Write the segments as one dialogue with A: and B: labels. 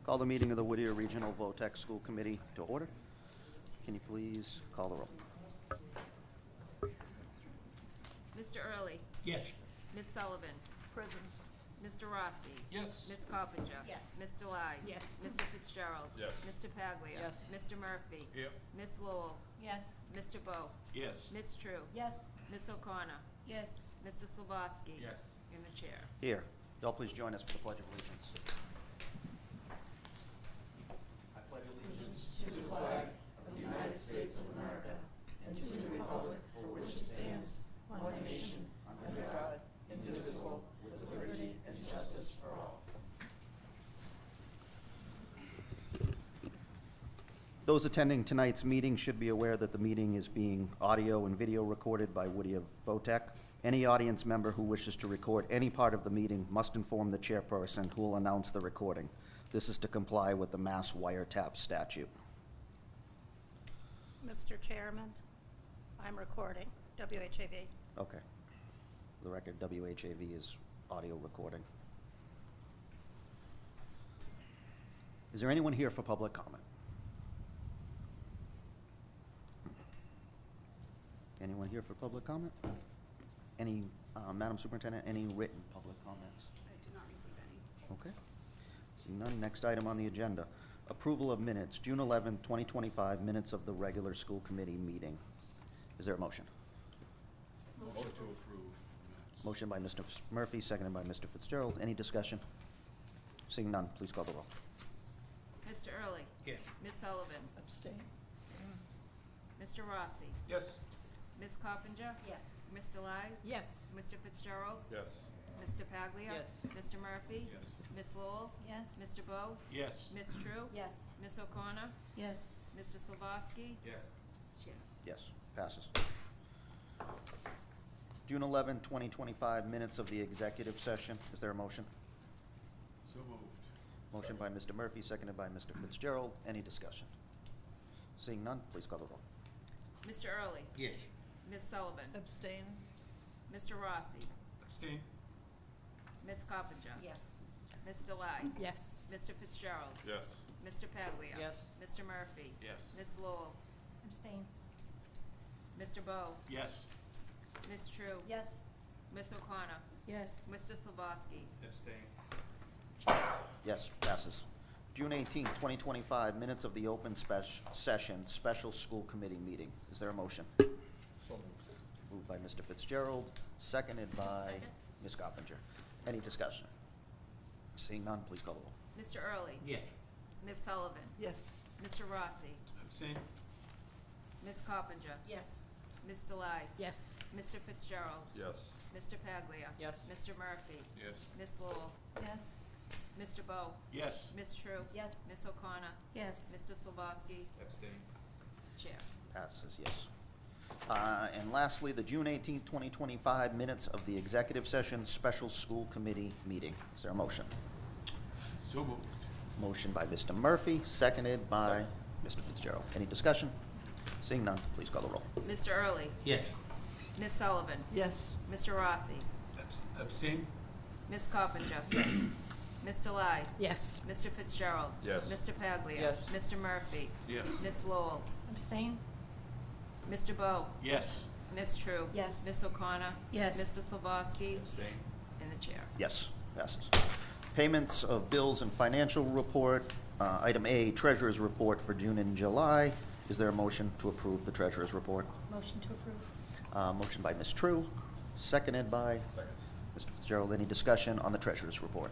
A: Call the meeting of the Whittier Regional VOTEC School Committee to order. Can you please call the roll?
B: Mr. Early,
C: Yes.
B: Ms. Sullivan,
D: Present.
B: Mr. Rossi,
C: Yes.
B: Ms. Coppinger.
D: Yes.
B: Ms. Delai.
D: Yes.
B: Mr. Fitzgerald.
C: Yes.
B: Mr. Paglia.
D: Yes.
B: Mr. Murphy.
C: Yep.
B: Ms. Lowell.
D: Yes.
B: Mr. Bo.
C: Yes.
B: Ms. True.
D: Yes.
B: Ms. O'Connor.
D: Yes.
B: Mr. Slavoski.
C: Yes.
B: And the chair.
A: Here. Y'all please join us for the Pledge of Allegiance. I pledge allegiance
D: To the flag of the United States of America and to the republic for which it stands, one nation, under God, indivisible, with liberty and justice for all.
A: Those attending tonight's meeting should be aware that the meeting is being audio and video recorded by Whittier VOTEC. Any audience member who wishes to record any part of the meeting must inform the chairperson who will announce the recording. This is to comply with the Mass Wiretap statute.
E: Mr. Chairman, I'm recording, WHAV.
A: Okay. For the record, WHAV is audio recording. Is there anyone here for public comment? Anyone here for public comment? Any, Madam Superintendent, any written public comments?
F: I did not receive any.
A: Okay. Seeing none, next item on the agenda. Approval of minutes, June 11th, 2025, minutes of the regular school committee meeting. Is there a motion?
C: Motion to approve.
A: Motion by Mr. Murphy, seconded by Mr. Fitzgerald. Any discussion? Seeing none, please call the roll.
B: Mr. Early,
C: Yes.
B: Ms. Sullivan,
D: Abstain.
B: Mr. Rossi,
C: Yes.
B: Ms. Coppinger.
D: Yes.
B: Ms. Delai.
D: Yes.
B: Mr. Fitzgerald.
C: Yes.
B: Mr. Paglia.
D: Yes.
B: Mr. Murphy.
C: Yes.
B: Ms. Lowell.
D: Yes.
B: Mr. Bo.
C: Yes.
B: Ms. True.
D: Yes.
B: Ms. O'Connor.
D: Yes.
B: Mr. Slavoski.
C: Yes.
B: Chair.
A: Yes, passes. June 11th, 2025, minutes of the executive session. Is there a motion?
C: So moved.
A: Motion by Mr. Murphy, seconded by Mr. Fitzgerald. Any discussion? Seeing none, please call the roll.
B: Mr. Early,
C: Yes.
B: Ms. Sullivan,
D: Abstain.
B: Mr. Rossi,
C: Abstain.
B: Ms. Coppinger.
D: Yes.
B: Ms. Delai.
D: Yes.
B: Mr. Fitzgerald.
C: Yes.
B: Mr. Paglia.
D: Yes.
B: Mr. Murphy.
C: Yes.
B: Ms. Lowell.
D: Abstain.
B: Mr. Bo.
C: Yes.
B: Ms. True.
D: Yes.
B: Ms. O'Connor.
D: Yes.
B: Mr. Slavoski.
C: Abstain.
A: Yes, passes. June 18th, 2025, minutes of the open session, special school committee meeting. Is there a motion?
C: So moved.
A: Moved by Mr. Fitzgerald, seconded by Ms. Coppinger. Any discussion? Seeing none, please call the roll.
B: Mr. Early,
C: Yes.
B: Ms. Sullivan,
D: Yes.
B: Mr. Rossi,
C: Abstain.
B: Ms. Coppinger,
D: Yes.
B: Ms. Delai,
D: Yes.
B: Mr. Fitzgerald,
C: Yes.
B: Mr. Paglia.
D: Yes.
B: Mr. Murphy,
C: Yes.
B: Ms. Lowell,
D: Yes.
B: Mr. Bo,
C: Yes.
B: Ms. True.
D: Yes.
B: Ms. O'Connor,
D: Yes.
B: Mr. Slavoski,
C: Abstain.
B: Chair.
A: Passes, yes. And lastly, the June 18th, 2025, minutes of the executive session, special school committee meeting. Is there a motion?
C: So moved.
A: Motion by Mr. Murphy, seconded by Mr. Fitzgerald. Any discussion? Seeing none, please call the roll.
B: Mr. Early,
C: Yes.
B: Ms. Sullivan,
D: Yes.
B: Mr. Rossi,
C: Abstain.
B: Ms. Coppinger, Ms. Delai,
D: Yes.
B: Mr. Fitzgerald,
C: Yes.
B: Mr. Paglia.
D: Yes.
B: Mr. Murphy,
C: Yes.
B: Ms. Lowell,
D: Abstain.
B: Mr. Bo,
C: Yes.
B: Ms. True.
D: Yes.
B: Ms. O'Connor.
D: Yes.
B: Mr. Slavoski,
C: Abstain.
B: and the chair.
A: Yes, passes. Payments of bills and financial report. Item A, treasurer's report for June and July. Is there a motion to approve the treasurer's report?
D: Motion to approve.
A: Motion by Ms. True, seconded by
C: Second.
A: Mr. Fitzgerald. Any discussion on the treasurer's report?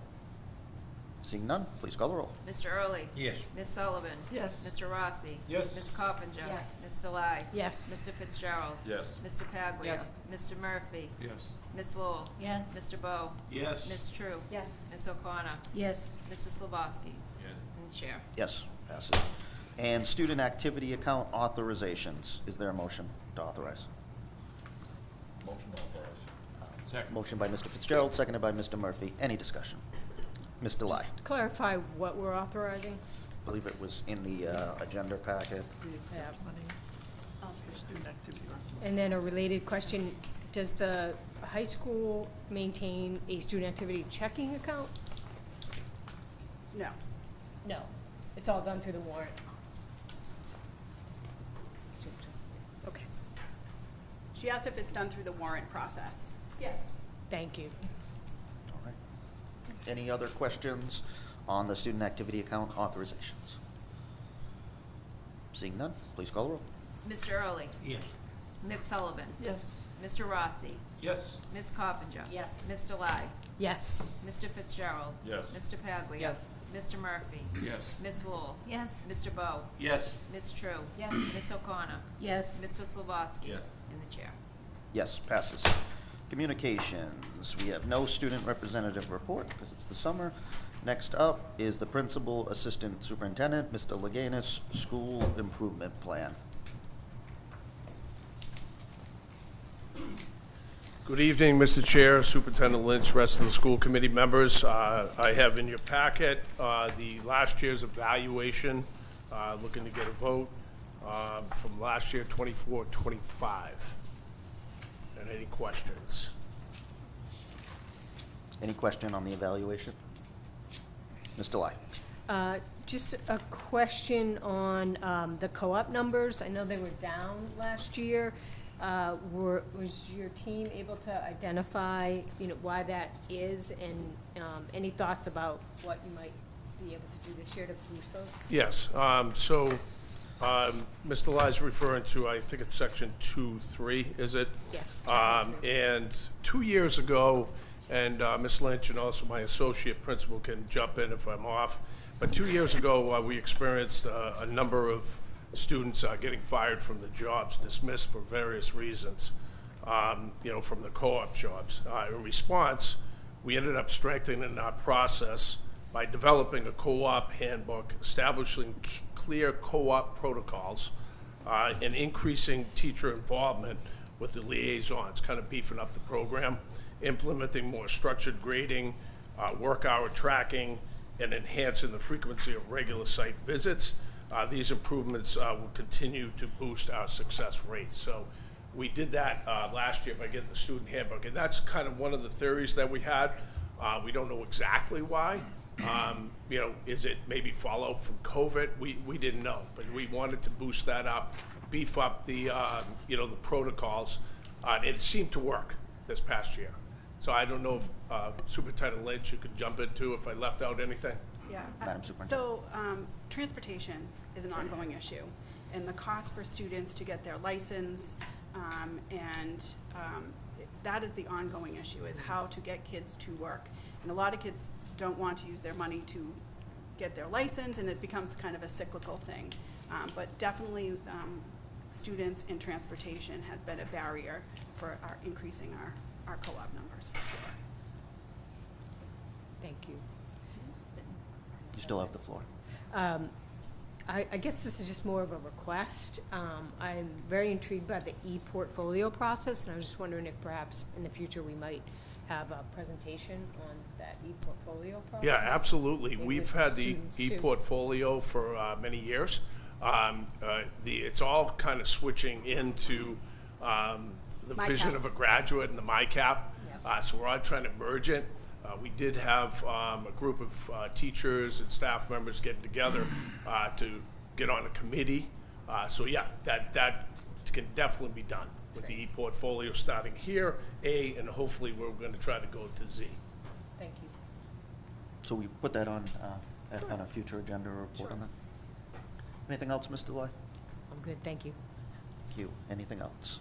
A: Seeing none, please call the roll.
B: Mr. Early,
C: Yes.
B: Ms. Sullivan.
D: Yes.
B: Mr. Rossi.
C: Yes.
B: Ms. Coppinger.
D: Yes.
B: Ms. Delai.
D: Yes.
B: Mr. Fitzgerald.
C: Yes.
B: Mr. Paglia.
D: Yes.
B: Mr. Murphy.
C: Yes.
B: Ms. Lowell.
D: Yes.
B: Mr. Bo.
C: Yes.
B: Ms. True.
D: Yes.
B: Ms. O'Connor.
D: Yes.
B: Mr. Slavoski,
C: Yes.
B: and the chair.
A: Yes, passes. And student activity account authorizations. Is there a motion to authorize?
C: Motion authorized. Second.
A: Motion by Mr. Fitzgerald, seconded by Mr. Murphy. Any discussion? Ms. Delai.
E: Clarify what we're authorizing.
A: I believe it was in the agenda packet.
D: The exact money for student activity.
E: And then a related question, does the high school maintain a student activity checking account?
D: No.
E: No, it's all done through the warrant. Okay,
F: She asked if it's done through the warrant process.
D: Yes.
E: thank you.
A: All right. Any other questions on the student activity account authorizations? Seeing none, please call the roll.
B: Mr. Early?
C: Yes.
B: Ms. Sullivan?
D: Yes.
B: Mr. Rossi?
C: Yes.
B: Ms. Coppinger?
D: Yes.
B: Mr. Lai?
E: Yes.
B: Mr. Fitzgerald?
C: Yes.
B: Mr. Paglia?
C: Yes.
B: Mr. Murphy?
C: Yes.
B: Ms. Lowell?
F: Yes.
B: Mr. Bowe?
C: Yes.
B: Ms. True?
F: Yes.
B: Ms. O'Connor?
D: Yes.
B: Mr. Slavoski?
C: Yes.
B: And the chair.
A: Yes, passes. Communications, we have no student representative report because it's the summer. Next up is the principal assistant superintendent, Mr. Leganis, school improvement plan.
G: Good evening, Mr. Chair, Superintendent Lynch, rest of the school committee members. I have in your packet the last year's evaluation, looking to get a vote from last year, 24-25. And any questions?
A: Any question on the evaluation? Mr. Lai?
E: Just a question on the co-op numbers. I know they were down last year. Was your team able to identify, why that is, and any thoughts about what you might be able to do this year to boost those?
G: Yes, Mr. Lai's referring to, I think it's section 2.3, is it?
E: Yes.
G: And 2 years ago, and Ms. Lynch and also my associate principal can jump in if I'm off, but 2 years ago, we experienced a number of students getting fired from the jobs, dismissed for various reasons, from the co-op jobs. In response, we ended up strengthening our process by developing a co-op handbook, establishing clear co-op protocols, and increasing teacher involvement with the liaisons, kind of beefing up the program, implementing more structured grading, work hour tracking, and enhancing the frequency of regular site visits. These improvements will continue to boost our success rate. So we did that last year by getting the student handbook, and that's kind of one of the theories that we had. We don't know exactly why. Is it maybe fallout from COVID? We didn't know, but we wanted to boost that up, beef up the the protocols, and it seemed to work this past year. So I don't know if Superintendent Lynch, you could jump into if I left out anything.
F: Yeah.
A: Madam Superintendent.
F: So, transportation is an ongoing issue, and the cost for students to get their license, that is the ongoing issue, is how to get kids to work. And a lot of kids don't want to use their money to get their license, and it becomes kind of a cyclical thing. But definitely, students in transportation has been a barrier for increasing our co-op numbers, for sure.
E: Thank you.
A: You still have the floor.
E: I guess this is just more of a request. I'm very intrigued by the e-portfolio process, and I was just wondering if perhaps in the future we might have a presentation on that e-portfolio process.
G: Yeah, absolutely.
E: Maybe
G: We've
E: with
G: had the
E: students, too.
G: e-portfolio for many years. It's all kind of switching into the vision
F: MyCap.
G: of a graduate and the MyCap. So we're all trying to merge it. We did have a group of teachers and staff members getting together to get on a committee. So yeah, that can definitely be done with the e-portfolio starting here, and hopefully we're going to try to go to Z.
E: Thank you.
A: So we put that on a future agenda or report on that? Anything else, Mr. Lai?
E: I'm good, thank you.
A: Thank you. Anything else?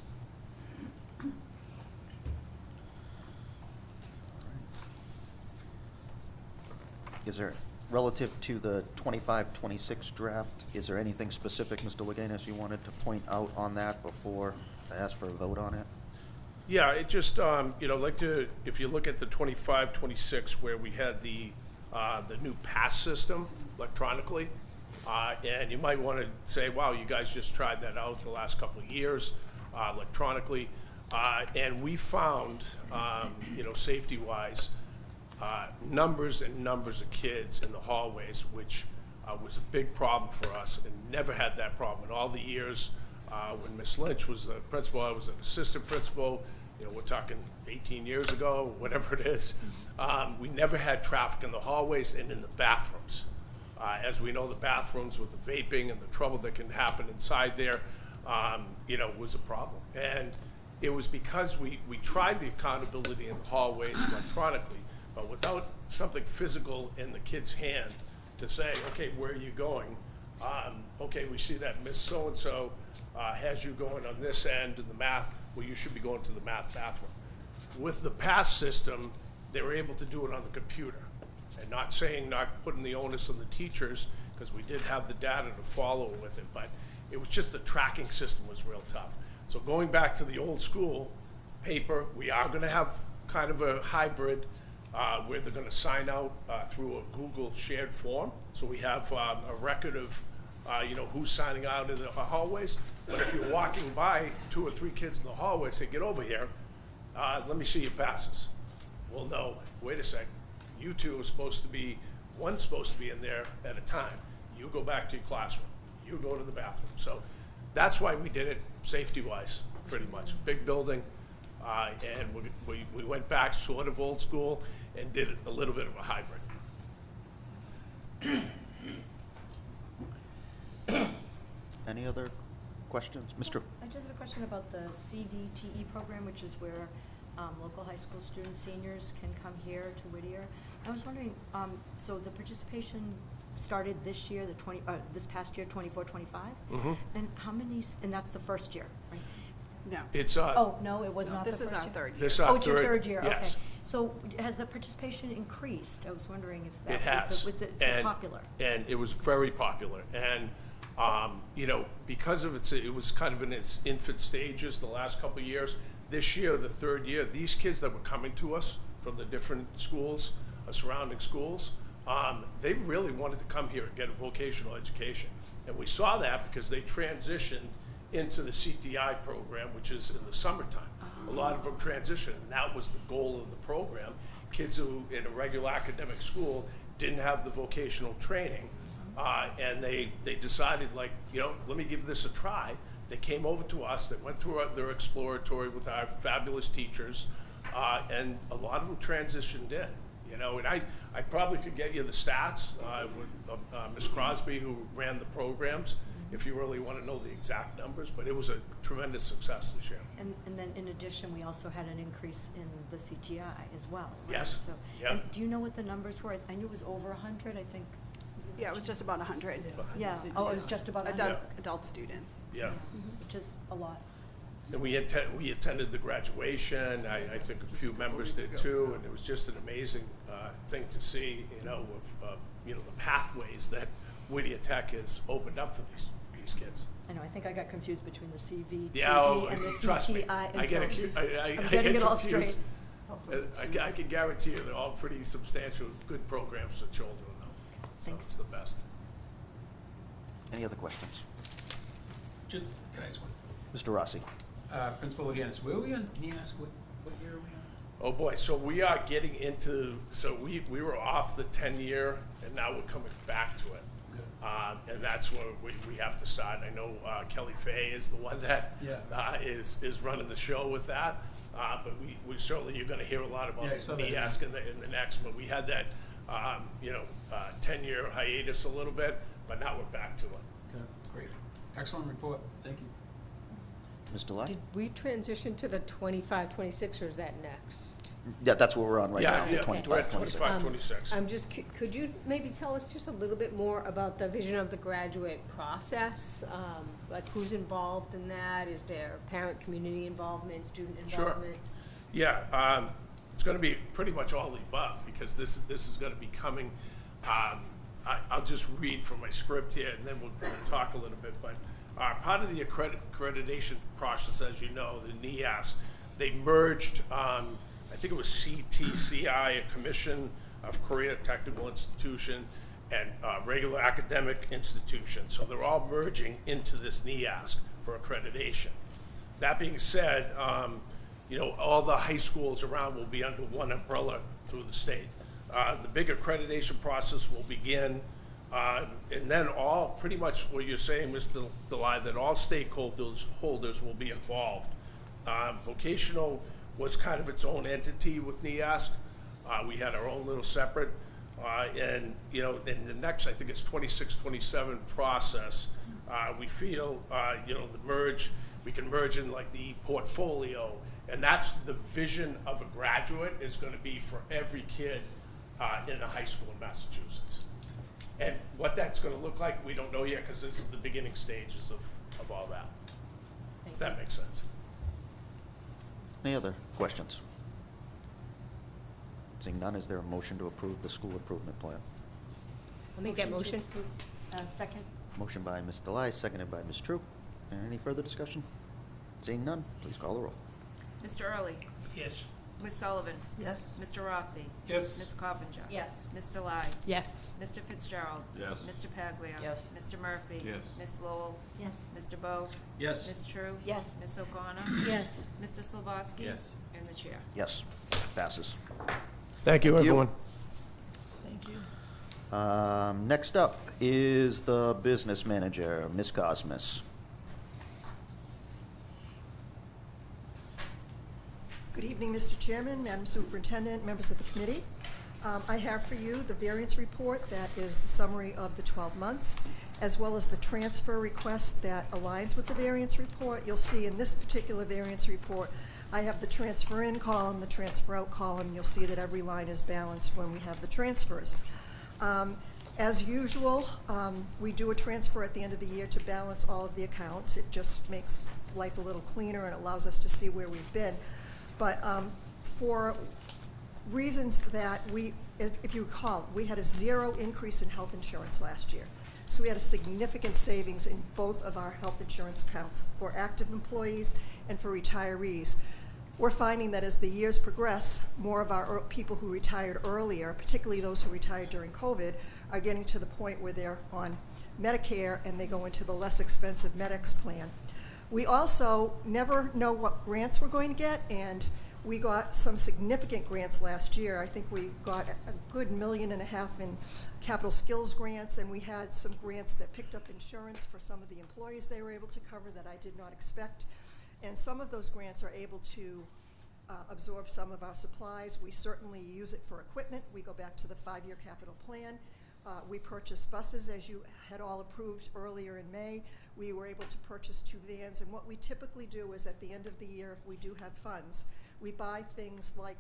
A: Is there, relative to the 25-26 draft, is there anything specific, Mr. Leganis, you wanted to point out on that before I ask for a vote on it?
G: Yeah, it just, like to, if you look at the 25-26 where we had the new pass system electronically, and you might want to say, wow, you guys just tried that out the last couple of years electronically, and we found, safety-wise, numbers and numbers of kids in the hallways, which was a big problem for us, and never had that problem in all the years. When Ms. Lynch was the principal, I was an assistant principal. We're talking 18 years ago, whatever it is. We never had traffic in the hallways and in the bathrooms. As we know, the bathrooms with the vaping and the trouble that can happen inside there, was a problem. And it was because we tried the accountability in the hallways electronically, but without something physical in the kid's hand to say, okay, where are you going? Okay, we see that Miss So-and-so has you going on this end in the math, well, you should be going to the math bathroom. With the PASS system, they were able to do it on the computer. And not putting the onus on the teachers, because we did have the data to follow with it, but it was just the tracking system was real tough. So going back to the old school paper, we are gonna have kind of a hybrid where they're gonna sign out through a Google shared form. So we have a record of who's signing out in the hallways. But if you're walking by 2 or 3 kids in the hallway, say, get over here, let me see your passes. Well, no, wait a sec. You two are supposed to be, one's supposed to be in there at a time. You go back to your classroom. You go to the bathroom. So that's why we did it safety-wise, pretty much. Big building, and we went back sort of old school and did a little bit of a hybrid.
A: Any other questions? Mr.
H: I just have a question about the CVTE program, which is where local high school students, seniors can come here to Whittier. I was wondering, so the participation started this year, this past year, 24-25?
G: Mm-hmm.
H: Then how many, and that's the first year, right?
F: No.
G: It's,
H: Oh, no, it was
F: No,
H: not the
F: this
H: first
F: is
H: year?
F: our third year.
G: this
H: Oh, it's your third year, okay.
G: Yes,
H: So has the participation increased? I was wondering if that.
G: it has.
H: Was it
G: And-
H: popular?
G: And it was very popular. And, because of it was kind of in its infant stages the last couple of years. This year, the third year, these kids that were coming to us from the different schools, surrounding schools, they really wanted to come here and get a vocational education. And we saw that because they transitioned into the CTI program, which is in the summertime. A lot of them transitioned, and that was the goal of the program. Kids who, in a regular academic school, didn't have the vocational training, and they decided, let me give this a try. They came over to us, they went through their exploratory with our fabulous teachers, and a lot of them transitioned in. And I probably could get you the stats with Ms. Crosby, who ran the programs, if you really want to know the exact numbers, but it was a tremendous success this year.
H: And then in addition, we also had an increase in the CTI as well. right?
G: Yes,
H: So,
G: yeah.
H: and do you know what the numbers were? I knew it was over 100, I think.
F: Yeah, it was just about 100
H: Yeah, oh, it was just about 100,
F: adult students.
G: Yeah.
H: which is a lot.
G: And we attended the graduation. I think a few members did too, and it was just an amazing thing to see, with the pathways that Whittier Tech has opened up for these kids.
H: I know, I think I got confused between the CVTE
G: Yeah,
H: and the
G: trust me,
H: CTI. and
G: I
H: so
G: get
H: I'm getting it all straight.
G: confused. I can guarantee you they're all pretty substantial, good programs for children, though. So
H: Thanks.
G: it's the best.
A: Any other questions?
C: Just, can I ask one?
A: Mr. Rossi?
C: Principal again, where are we on, can you ask what year are we on?
G: Oh, boy, so we are getting into, so we were off the 10-year, and now we're coming back to it.
C: Good.
G: And that's where we have to start. I know Kelly Fay is the one that
C: Yeah.
G: is running the show with that. But we certainly, you're gonna hear a lot about
C: Yeah, I saw that,
G: NEASC in the next, but we had that, 10-year hiatus a little bit, but now we're back to it.
C: Okay, great. Excellent report, thank you.
A: Ms. Delay?
E: Did we transition to the 25, 26, or is that next?
A: Yeah, that's what we're on right now,
G: Yeah,
A: the
G: we're at
A: 25, 26.
G: 25, 26.
E: I'm just, could you maybe tell us just a little bit more about the vision of the graduate process? Like who's involved in that? Is there parent community involvement, student
G: Sure.
E: involvement?
G: Yeah, it's gonna be pretty much all the above, because this is gonna be coming, I'll just read from my script here, and then we'll talk a little bit, but part of the accreditation process, as you know, the NEASC, they merged, I think it was CTCI, a Commission of Career Technical Institution, and regular academic institution. So they're all merging into this NEASC for accreditation. That being said, all the high schools around will be under one umbrella through the state. The big accreditation process will begin, and then all, pretty much what you're saying, Mr. Delay, that all stakeholders will be involved. Vocational was kind of its own entity with NEASC. We had our own little separate And, you know, in the next, I think it's 26, 27 process, we feel, you know, we can merge in like the portfolio. And that's the vision of a graduate is going to be for every kid in a high school in Massachusetts. And what that's going to look like, we don't know yet because this is the beginning stages of all that. If that makes sense.
A: Any other questions? Seeing none, is there a motion to approve the school improvement plan?
E: I'll make that
H: to
E: motion.
H: approve. Second?
A: Motion by Ms. Delai, seconded by Ms. True. Any further discussion? Seeing none, please call the roll.
B: Mr. Early?
C: Yes.
B: Ms. Sullivan?
D: Yes.
B: Mr. Rossi?
C: Yes.
B: Ms. Coppinger?
D: Yes.
B: Ms. Delai?
E: Yes.
B: Mr. Fitzgerald?
C: Yes.
B: Mr. Paglia?
H: Yes.
B: Mr. Murphy?
C: Yes.
B: Ms. Lowell?
H: Yes.
B: Mr. Bo?
C: Yes.
B: Ms. True?
H: Yes.
B: Ms. O'Connor?
E: Yes.
B: Mr. Slavoski?
C: Yes.
B: And the chair.
A: Yes, passes.
G: Thank you,
A: Thank you.
G: everyone.
D: Thank you.
A: Next up is the business manager, Ms. Cosmas.
D: Good evening, Mr. Chairman, Madam Superintendent, members of the committee. I have for you the variance report that is the summary of the 12 months, as well as the transfer request that aligns with the variance report. You'll see in this particular variance report, I have the transfer in column, the transfer out column. You'll see that every line is balanced when we have the transfers. As usual, we do a transfer at the end of the year to balance all of the accounts. It just makes life a little cleaner and allows us to see where we've been. But for reasons that if you recall, we had a 0 increase in health insurance last year. So we had a significant savings in both of our health insurance accounts for active employees and for retirees. We're finding that as the years progress, more of our people who retired earlier, particularly those who retired during COVID, are getting to the point where they're on Medicare and they go into the less expensive MedX plan. We also never know what grants we're going to get, and we got some significant grants last year. I think we got a good $1.5 million in capital skills grants, and we had some grants that picked up insurance for some of the employees they were able to cover that I did not expect. And some of those grants are able to absorb some of our supplies. We certainly use it for equipment. We go back to the 5-year capital plan. We purchased buses, as you had all approved earlier in May. We were able to purchase 2 vans, and what we typically do is at the end of the year, if we do have funds, we buy things like,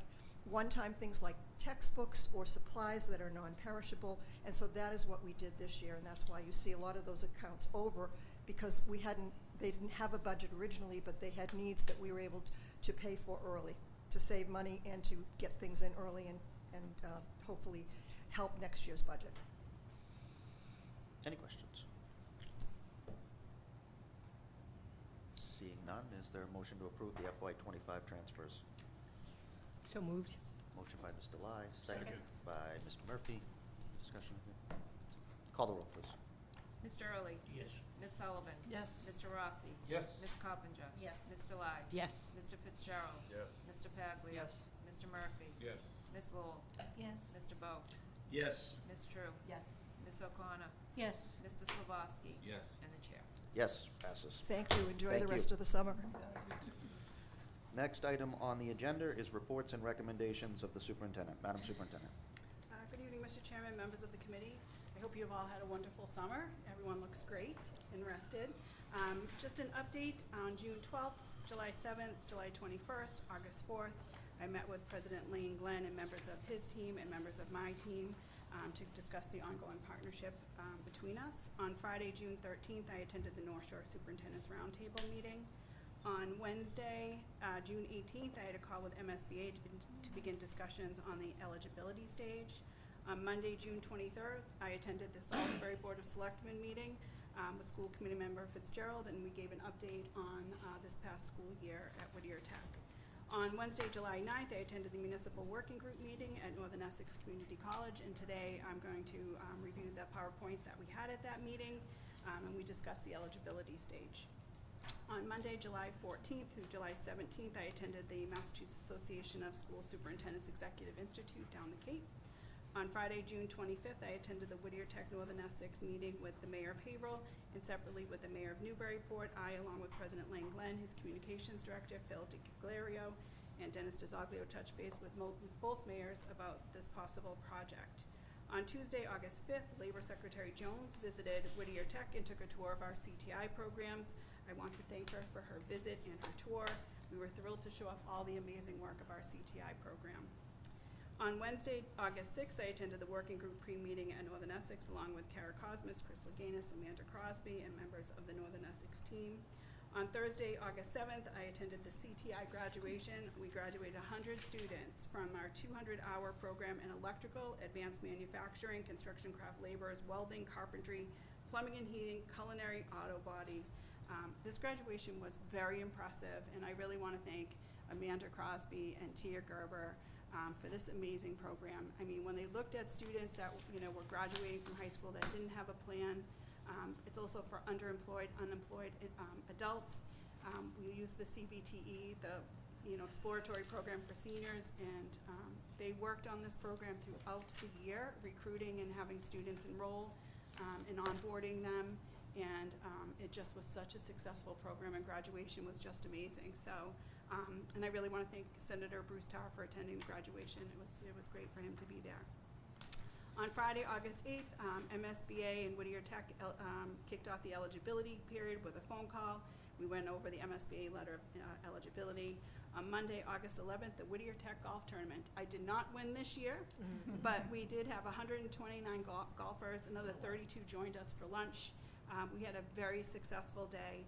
D: one-time things like textbooks or supplies that are non-perishable, and so that is what we did this year, and that's why you see a lot of those accounts over, because they didn't have a budget originally, but they had needs that we were able to pay for early, to save money and to get things in early and hopefully help next year's budget.
A: Any questions? Seeing none, is there a motion to approve the FY25 transfers?
E: So moved.
A: Motion by Ms. Delai, seconded by Mr. Murphy. Discussion? Call the roll, please.
B: Mr. Early?
C: Yes.
B: Ms. Sullivan?
D: Yes.
B: Mr. Rossi?
C: Yes.
B: Ms. Coppinger?
D: Yes.
B: Ms. Delai?
E: Yes.
B: Mr. Fitzgerald?
C: Yes.
B: Mr. Paglia?
H: Yes.
B: Mr. Murphy?
C: Yes.
B: Ms. Lowell?
H: Yes.
B: Mr. Bo?
C: Yes.
B: Ms. True?
H: Yes.
B: Ms. O'Connor?
E: Yes.
B: Mr. Slavoski?
C: Yes.
B: And the chair.
A: Yes, passes.
D: Thank you. Enjoy
A: Thank
D: the
A: you.
D: rest of the summer.
A: Next item on the agenda is reports and recommendations of the superintendent. Madam Superintendent.
F: Good evening, Mr. Chairman, members of the committee. I hope you've all had a wonderful summer. Everyone looks great and rested. Just an update on June 12th, July 7th, July 21st, August 4th. I met with President Lane Glenn and members of his team and members of my team to discuss the ongoing partnership between us. On Friday, June 13th, I attended the North Shore Superintendent's Roundtable meeting. On Wednesday, June 18th, I had a call with MSBA to begin discussions on the eligibility stage. On Monday, June 23rd, I attended the Salisbury Board of Selectmen meeting with School Committee Member Fitzgerald, and we gave an update on this past school year at Whittier Tech. On Wednesday, July 9th, I attended the Municipal Working Group meeting at Northern Essex Community College, and today I'm going to review the PowerPoint that we had at that meeting, and we discussed the eligibility stage. On Monday, July 14th through July 17th, I attended the Massachusetts Association of School Superintendents Executive Institute down the Cape. On Friday, June 25th, I attended the Whittier Tech Northern Essex meeting with the Mayor of Haverhill and separately with the Mayor of Newburyport. I, along with President Lane Glenn, his Communications Director, Phil DiClario, and Dennis DeZoglio, touched base with both mayors about this possible project. On Tuesday, August 5th, Labor Secretary Jones visited Whittier Tech and took a tour of our CTI programs. I want to thank her for her visit and her tour. We were thrilled to show off all the amazing work of our CTI program. On Wednesday, August 6th, I attended the working group pre-meeting at Northern Essex along with Kara Cosmas, Chris Leganis, Amanda Crosby, and members of the Northern Essex team. On Thursday, August 7th, I attended the CTI graduation. We graduated 100 students from our 200-hour program in electrical, advanced manufacturing, construction craft laborers, welding, carpentry, plumbing and heating, culinary, auto body. This graduation was very impressive, and I really want to thank Amanda Crosby and Tia Gerber for this amazing program. I mean, when they looked at students that, were graduating from high school that didn't have a plan, it's also for underemployed, unemployed adults. We use the CVTE, the exploratory program for seniors, and they worked on this program throughout the year, recruiting and having students enroll and onboarding them. And it just was such a successful program, and graduation was just amazing. So, and I really want to thank Senator Bruce Tarr for attending the graduation. It was great for him to be there. On Friday, August 8th, MSBA and Whittier Tech kicked off the eligibility period with a phone call. We went over the MSBA letter of eligibility. On Monday, August 11th, the Whittier Tech Golf Tournament. I did not win this year, but we did have 129 golfers. Another 32 joined us for lunch. We had a very successful day.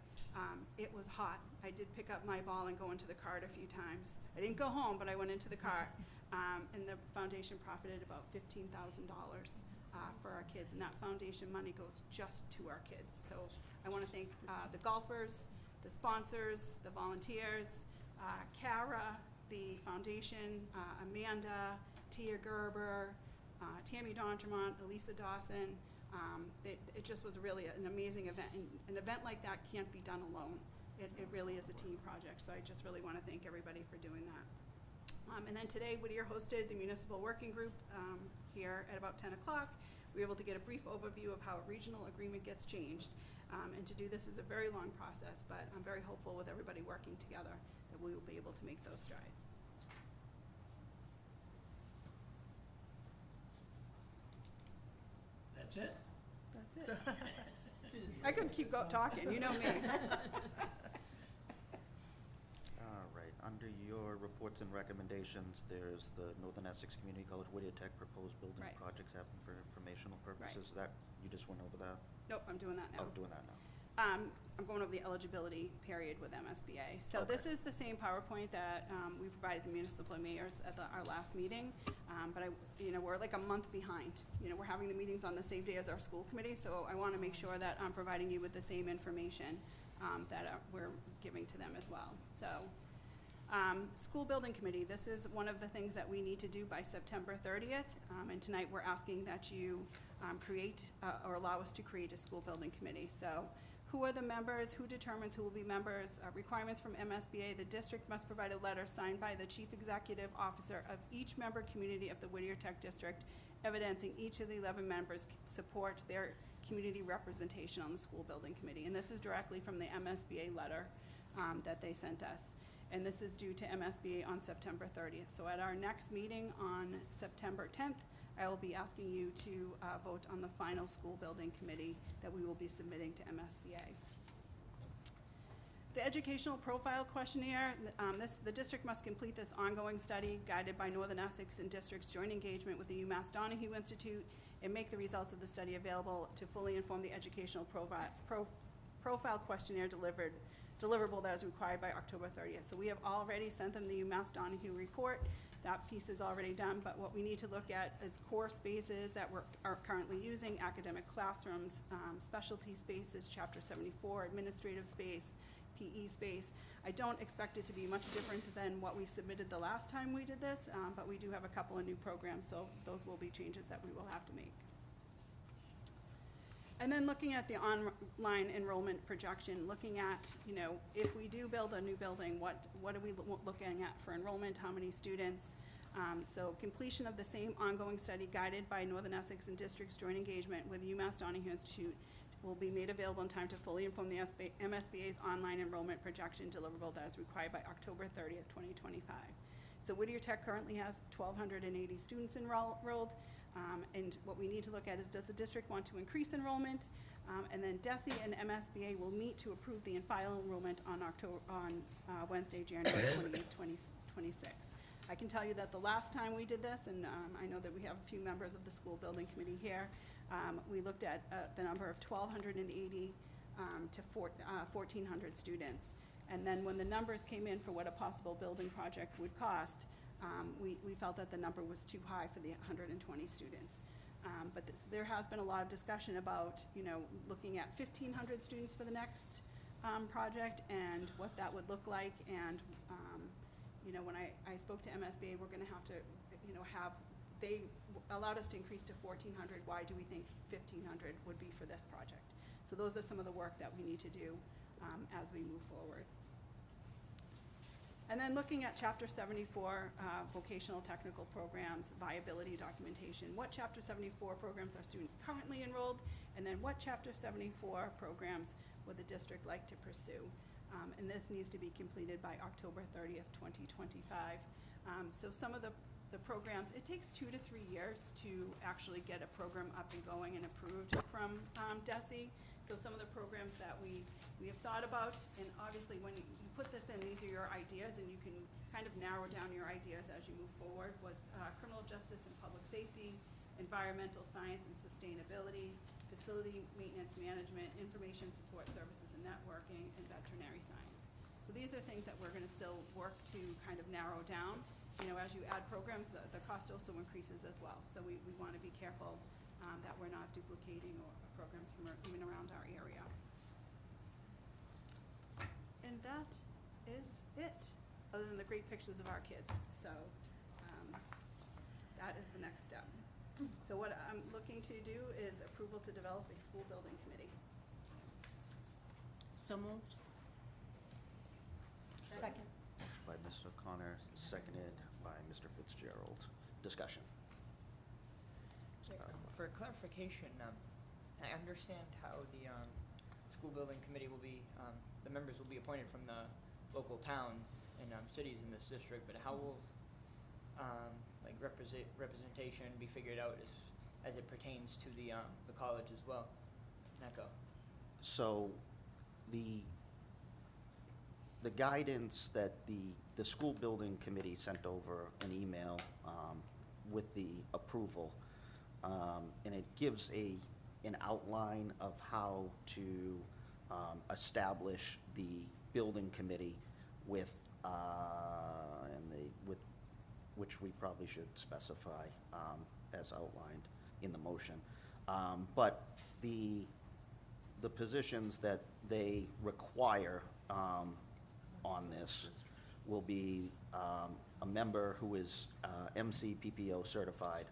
F: It was hot. I did pick up my ball and go into the cart a few times. I didn't go home, but I went into the cart. And the foundation profited about $15,000 for our kids, and that foundation money goes just to our kids. So I want to thank the golfers, the sponsors, the volunteers, Kara, the foundation, Amanda, Tia Gerber, Tammy Dontremont, Elisa Dawson. It just was really an amazing event, and an event like that can't be done alone. It really is a team project, so I just really want to thank everybody for doing that. And then today, Whittier hosted the municipal working group here at about 10 o'clock. We were able to get a brief overview of how a regional agreement gets changed. And to do this is a very long process, but I'm very hopeful with everybody working together that we will be able to make those strides.
C: That's it?
F: That's it. I could keep talking, you know me.
A: All right, under your reports and recommendations, there's the Northern Essex Community College Whittier Tech proposed building
F: Right.
A: projects happen for informational purposes. That, you just went over that?
F: Nope, I'm doing that now.
A: Oh, doing that now.
F: I'm going over the eligibility period with MSBA. So this is the same PowerPoint that we provided the municipal mayors at our last meeting, but we're like a month behind. We're having the meetings on the same day as our school committee, so I want to make sure that I'm providing you with the same information that we're giving to them as well. So, school building committee, this is one of the things that we need to do by September 30th, and tonight we're asking that you create or allow us to create a school building committee. So, who are the members? Who determines who will be members? Requirements from MSBA. The district must provide a letter signed by the chief executive officer of each member community of the Whittier Tech District, evidencing each of the 11 members support their community representation on the school building committee. And this is directly from the MSBA letter that they sent us. And this is due to MSBA on September 30th. So at our next meeting on September 10th, I will be asking you to vote on the final school building committee that we will be submitting to MSBA. The educational profile questionnaire, the district must complete this ongoing study guided by Northern Essex and district's joint engagement with the UMass Donahue Institute, and make the results of the study available to fully inform the educational profile questionnaire deliverable that is required by October 30th. So we have already sent them the UMass Donahue report. That piece is already done, but what we need to look at is core spaces that are currently using, academic classrooms, specialty spaces, Chapter 74, administrative space, PE space. I don't expect it to be much different than what we submitted the last time we did this, but we do have a couple of new programs, so those will be changes that we will have to make. And then looking at the online enrollment projection, looking at, if we do build a new building, what are we looking at for enrollment, how many students? So completion of the same ongoing study guided by Northern Essex and District's joint engagement with UMass Donahue Institute will be made available in time to fully inform the MSBA's online enrollment projection deliverable that is required by October 30th, 2025. So Whittier Tech currently has 1,280 students enrolled. And what we need to look at is, does the district want to increase enrollment? And then DESE and MSBA will meet to approve the final enrollment on Wednesday, January 28, 2026. I can tell you that the last time we did this, and I know that we have a few members of the school building committee here, we looked at the number of 1,280 to 1,400 students. And then when the numbers came in for what a possible building project would cost, we felt that the number was too high for the 120 students. But there has been a lot of discussion about, looking at 1,500 students for the next project and what that would look like. And, when I spoke to MSBA, we're gonna have to, they allowed us to increase to 1,400. Why do we think 1,500 would be for this project? So those are some of the work that we need to do as we move forward. And then looking at Chapter 74, vocational technical programs, viability documentation. What Chapter 74 programs are students currently enrolled? And then what Chapter 74 programs would the district like to pursue? And this needs to be completed by October 30th, 2025. So some of the programs, it takes 2 to 3 years to actually get a program up and going and approved from DESE. So some of the programs that we have thought about, and obviously when you put this in, these are your ideas, and you can kind of narrow down your ideas as you move forward, was criminal justice and public safety, environmental science and sustainability, facility maintenance management, information support services and networking, and veterinary science. So these are things that we're gonna still work to kind of narrow down. As you add programs, the cost also increases as well. So we wanna be careful that we're not duplicating programs from even around our area. And that is it, other than the great pictures of our kids. So that is the next step. So what I'm looking to do is approval to develop a school building committee.
H: So moved. Second.
A: Motion by Mr. O'Connor, seconded by Mr. Fitzgerald. Discussion.
I: For clarification, I understand how the school building committee will be, the members will be appointed from the local towns and cities in this district, but how will representation be figured out as it pertains to the college as well? NECO.
A: So the guidance that the school building committee sent over an email with the approval, and it gives an outline of how to establish the building committee with which we probably should specify as outlined in the motion. But the positions that they require on this will be a member who is MCPPO certified,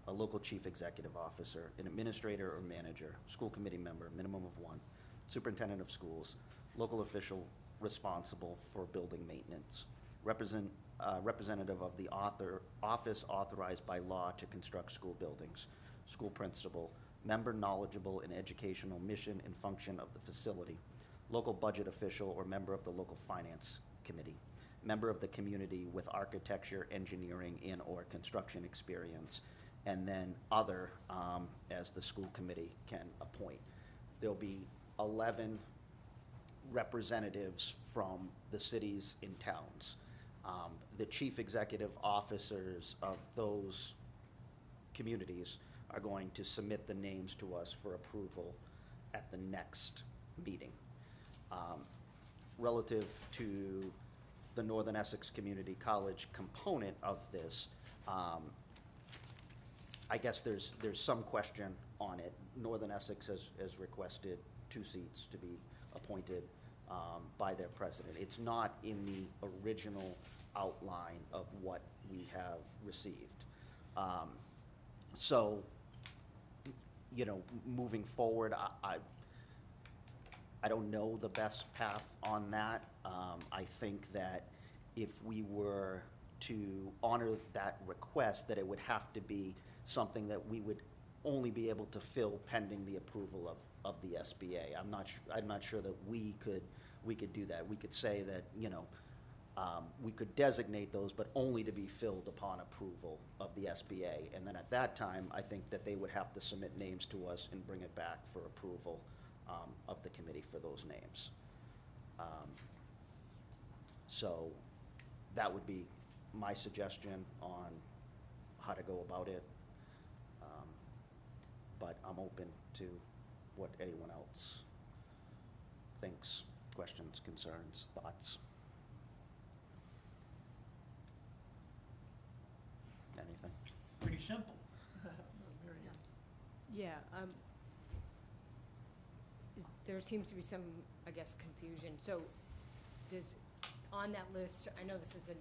A: a local chief executive officer, an administrator or manager, school committee member, minimum of 1, superintendent of schools, local official responsible for building maintenance, representative of the office authorized by law to construct school buildings, school principal, member knowledgeable in educational mission and function of the facility, local budget official or member of the local finance committee, member of the community with architecture, engineering, and/or construction experience, and then other, as the school committee can appoint. There'll be 11 representatives from the cities and towns. The chief executive officers of those communities are going to submit the names to us for approval at the next meeting. Relative to the Northern Essex Community College component of this, I guess there's some question on it. Northern Essex has requested 2 seats to be appointed by their president. It's not in the original outline of what we have received. So, moving forward, I don't know the best path on that. I think that if we were to honor that request, that it would have to be something that we would only be able to fill pending the approval of the SBA. I'm not sure that we could do that. We could say that, we could designate those, but only to be filled upon approval of the SBA. And then at that time, I think that they would have to submit names to us and bring it back for approval of the committee for those names. So that would be my suggestion on how to go about it. But I'm open to what anyone else thinks, questions, concerns, thoughts. Anything?
C: Pretty simple.
E: Yeah, there seems to be some, I guess, confusion. So there's, on that list, I know this is a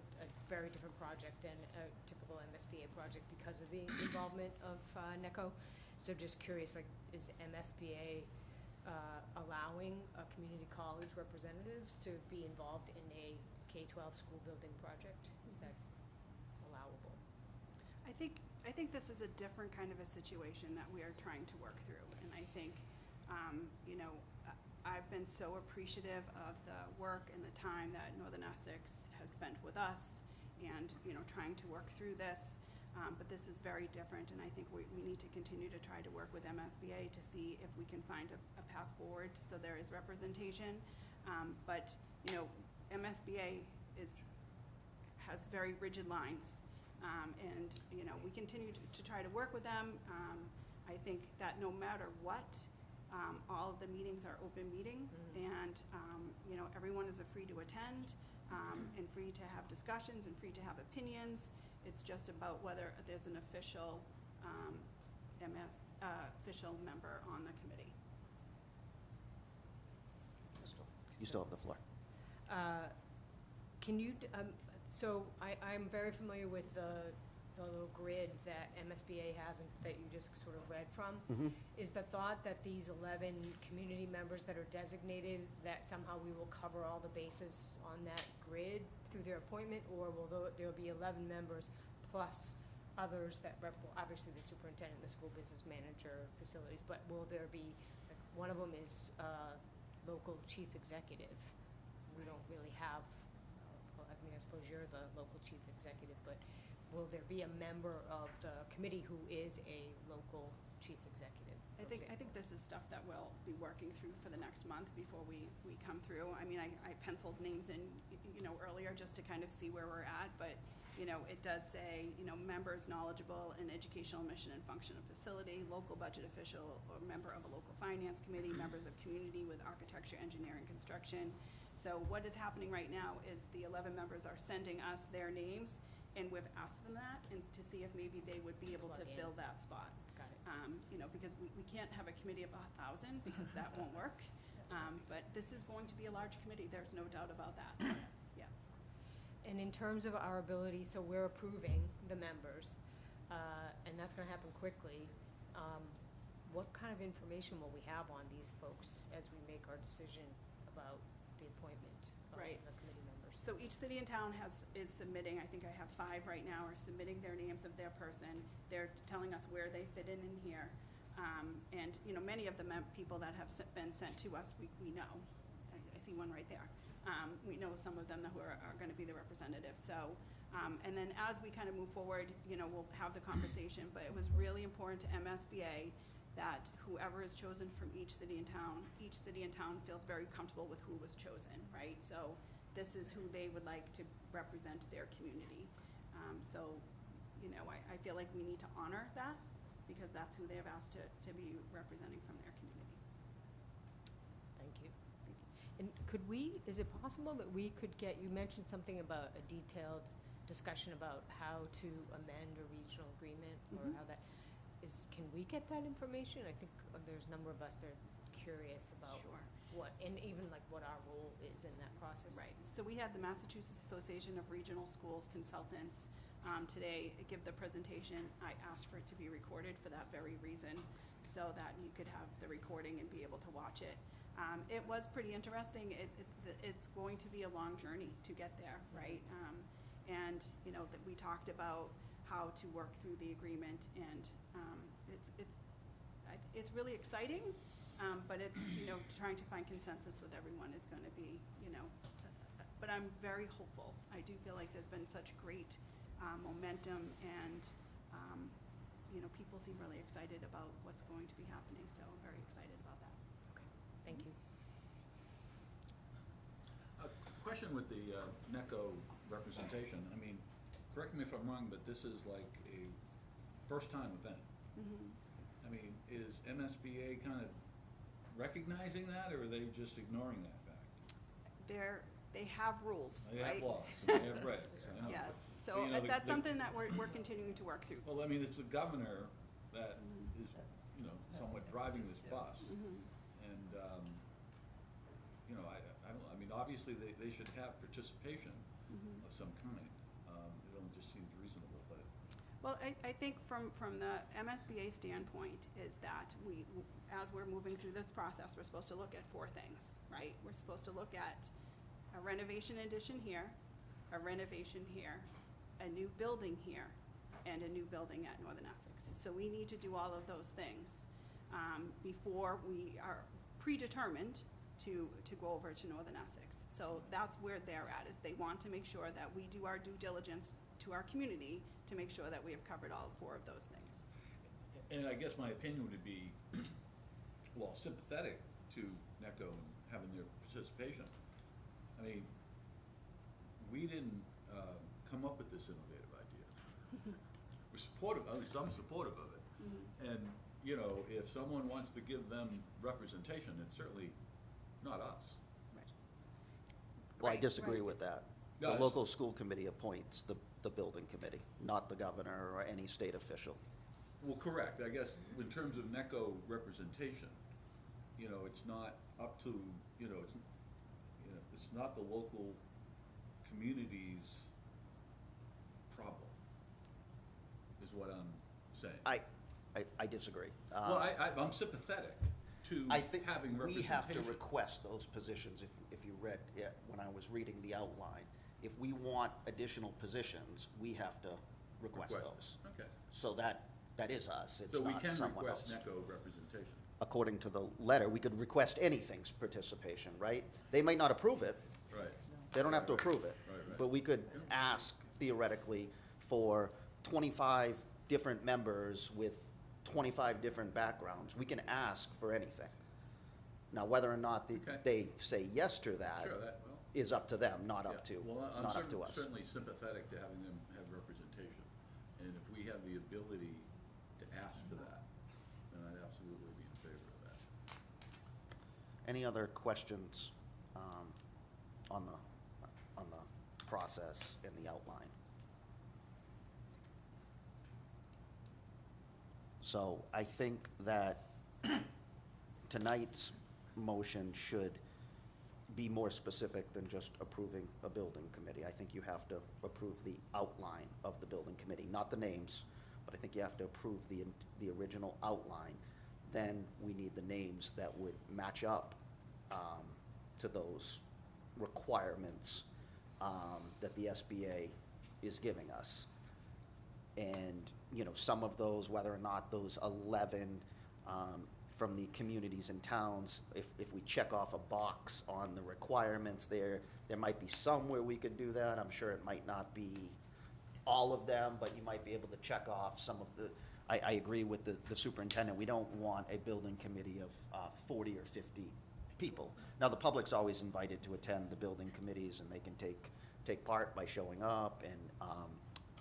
E: very different project than a typical MSBA project because of the involvement of NECO. So just curious, like, is MSBA allowing community college representatives to be involved in a K-12 school building project? Is that allowable?
F: I think this is a different kind of a situation that we are trying to work through, and I think, you know, I've been so appreciative of the work and the time that Northern Essex has spent with us and, you know, trying to work through this. But this is very different, and I think we need to continue to try to work with MSBA to see if we can find a path forward so there is representation. But, you know, MSBA has very rigid lines, and, you know, we continue to try to work with them. I think that no matter what, all of the meetings are open meeting, and, you know, everyone is free to attend, and free to have discussions and free to have opinions. It's just about whether there's an official, official member on the committee.
A: You still have the floor.
E: Can you, so I'm very familiar with the little grid that MSBA has and that you just sort of read from.
A: Mm-hmm.
E: Is the thought that these 11 community members that are designated, that somehow we will cover all the bases on that grid through their appointment, or will there be 11 members plus others that obviously the superintendent, the school business manager, facilities, but will there be, like, one of them is local chief executive. We don't really have, well, I mean, I suppose you're the local chief executive, but will there be a member of the committee who is a local chief executive?
F: I think this is stuff that we'll be working through for the next month before we come through. I mean, I penciled names in, you know, earlier just to kind of see where we're at, but, you know, it does say, you know, members knowledgeable in educational mission and function of facility, local budget official, or member of a local finance committee, members of community with architecture, engineering, construction. So what is happening right now is the 11 members are sending us their names, and we've asked them that, and to see if maybe they would be able to
E: Plug in.
F: fill that spot.
E: Got it.
F: You know, because we can't have a committee of 1,000, because that won't work. But this is going to be a large committee, there's no doubt about that, yeah.
E: And in terms of our ability, so we're approving the members, and that's gonna happen quickly. What kind of information will we have on these folks as we make our decision about the appointment of
F: Right.
E: the committee members?
F: So each city and town is submitting, I think I have 5 right now, are submitting their names of their person. They're telling us where they fit in here. And, you know, many of the people that have been sent to us, we know. I see one right there. We know some of them who are gonna be the representatives. So, and then as we kind of move forward, you know, we'll have the conversation. But it was really important to MSBA that whoever is chosen from each city and town feels very comfortable with who was chosen, right? So this is who they would like to represent their community. So, you know, I feel like we need to honor that, because that's who they have asked to be representing from their community.
E: Thank you. And could we, is it possible that we could get, you mentioned something about a detailed discussion about how to amend a regional agreement, or how that is, can we get that information? I think there's a number of us that are curious about
F: Sure.
E: what, and even like what our role is in that process.
F: Right, so we had the Massachusetts Association of Regional Schools Consultants today give the presentation. I asked for it to be recorded for that very reason, so that you could have the recording and be able to watch it. It was pretty interesting. It's going to be a long journey to get there, right? And, you know, that we talked about how to work through the agreement, and it's really exciting, but it's, you know, trying to find consensus with everyone is going to be, you know, but I'm very hopeful. I do feel like there's been such great momentum, and, you know, people seem really excited about what's going to be happening, so I'm very excited about that.
E: Thank you.
J: A question with the NECO representation. I mean, correct me if I'm wrong, but this is like a first-time event. I mean, is MSBA kind of recognizing that, or are they just ignoring that fact?
F: They have rules,
J: They
F: right?
J: have laws, and they have regs, I know.
F: Yes,
J: But,
F: so
J: you know,
F: that's something that we're continuing to work through.
J: Well, I mean, it's the governor that is, you know, somewhat driving this bus. And, you know, I don't, I mean, obviously, they should have participation of some kind. It only just seems reasonable, but.
F: Well, I think from the MSBA standpoint is that as we're moving through this process, we're supposed to look at 4 things, right? We're supposed to look at a renovation addition here, a renovation here, a new building here, and a new building at Northern Essex. So we need to do all of those things before we are predetermined to go over to Northern Essex. So that's where they're at, is they want to make sure that we do our due diligence to our community to make sure that we have covered all 4 of those things.
J: And I guess my opinion would be, well, sympathetic to NECO and having their participation. I mean, we didn't come up with this innovative idea. We're supportive, at least I'm supportive of it. And, you know, if someone wants to give them representation, it's certainly not us.
A: Well, I
F: Right,
A: disagree
F: right.
A: with that.
J: No,
A: The
J: it's-
A: local school committee appoints the building committee, not the governor or any state official.
J: Well, correct. I guess in terms of NECO representation, you know, it's not up to, it's not the local community's problem, is what I'm saying.
A: I disagree.
J: Well, I'm sympathetic to
A: I think
J: having
A: we
J: representation.
A: have to request those positions, if you read it, when I was reading the outline. If we want additional positions, we have to request those.
J: Okay.
A: So that is us, it's
J: So we
A: not
J: can
A: someone
J: request
A: else.
J: NECO representation.
A: According to the letter, we could request anything's participation, right? They might not approve it,
J: Right.
A: they don't have to approve it.
J: Right.
A: But we could ask theoretically for 25 different members with 25 different backgrounds. We can ask for anything. Now, whether or not
J: Okay.
A: they say yes to that
J: Sure, that, well.
A: is up to them, not
J: Yeah.
A: up to,
J: Well, I'm
A: not up to us.
J: certainly sympathetic to having them have representation. And if we have the ability to ask for that, then I'd absolutely be in favor of that.
A: Any other questions on the process and the outline? So I think that tonight's motion should be more specific than just approving a building committee. I think you have to approve the outline of the building committee, not the names, but I think you have to approve the original outline. Then we need the names that would match up to those requirements that the SBA is giving us. And, you know, some of those, whether or not those 11 from the communities and towns, if we check off a box on the requirements there might be some where we could do that. I'm sure it might not be all of them, but you might be able to check off some of the, I agree with the superintendent. We don't want a building committee of 40 or 50 people. Now, the public's always invited to attend the building committees, and they can take part by showing up and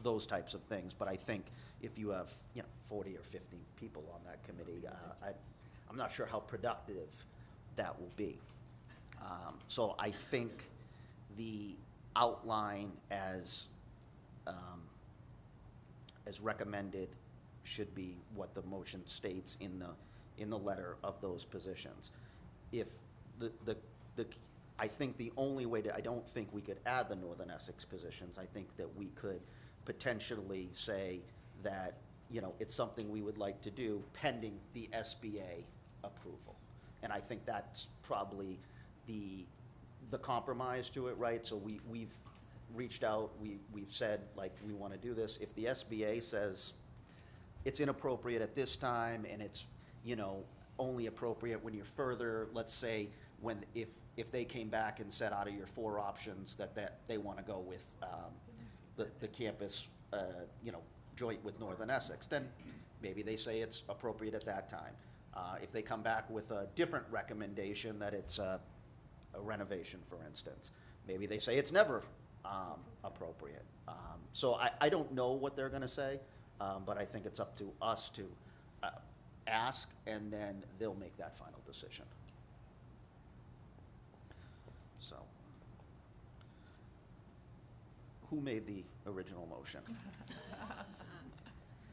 A: those types of things. But I think if you have, 40 or 50 people on that committee, I'm not sure how productive that will be. So I think the outline as recommended should be what the motion states in the letter of those positions. If I think the only way I don't think we could add the Northern Essex positions. I think that we could potentially say that, it's something we would like to do pending the SBA approval. And I think that's probably the compromise to it, right? So we've reached out, we've said, like, we want to do this. If the SBA says it's inappropriate at this time and it's, only appropriate when you're further, let's say, if they came back and said out of your 4 options that they wanna go with, the campus, joint with Northern Essex, then maybe they say it's appropriate at that time. If they come back with a different recommendation, that it's a renovation, for instance, maybe they say it's never, appropriate. So I don't know what they're gonna say, but I think it's up to us to, ask, and then they'll make that final decision. So. Who made the original motion?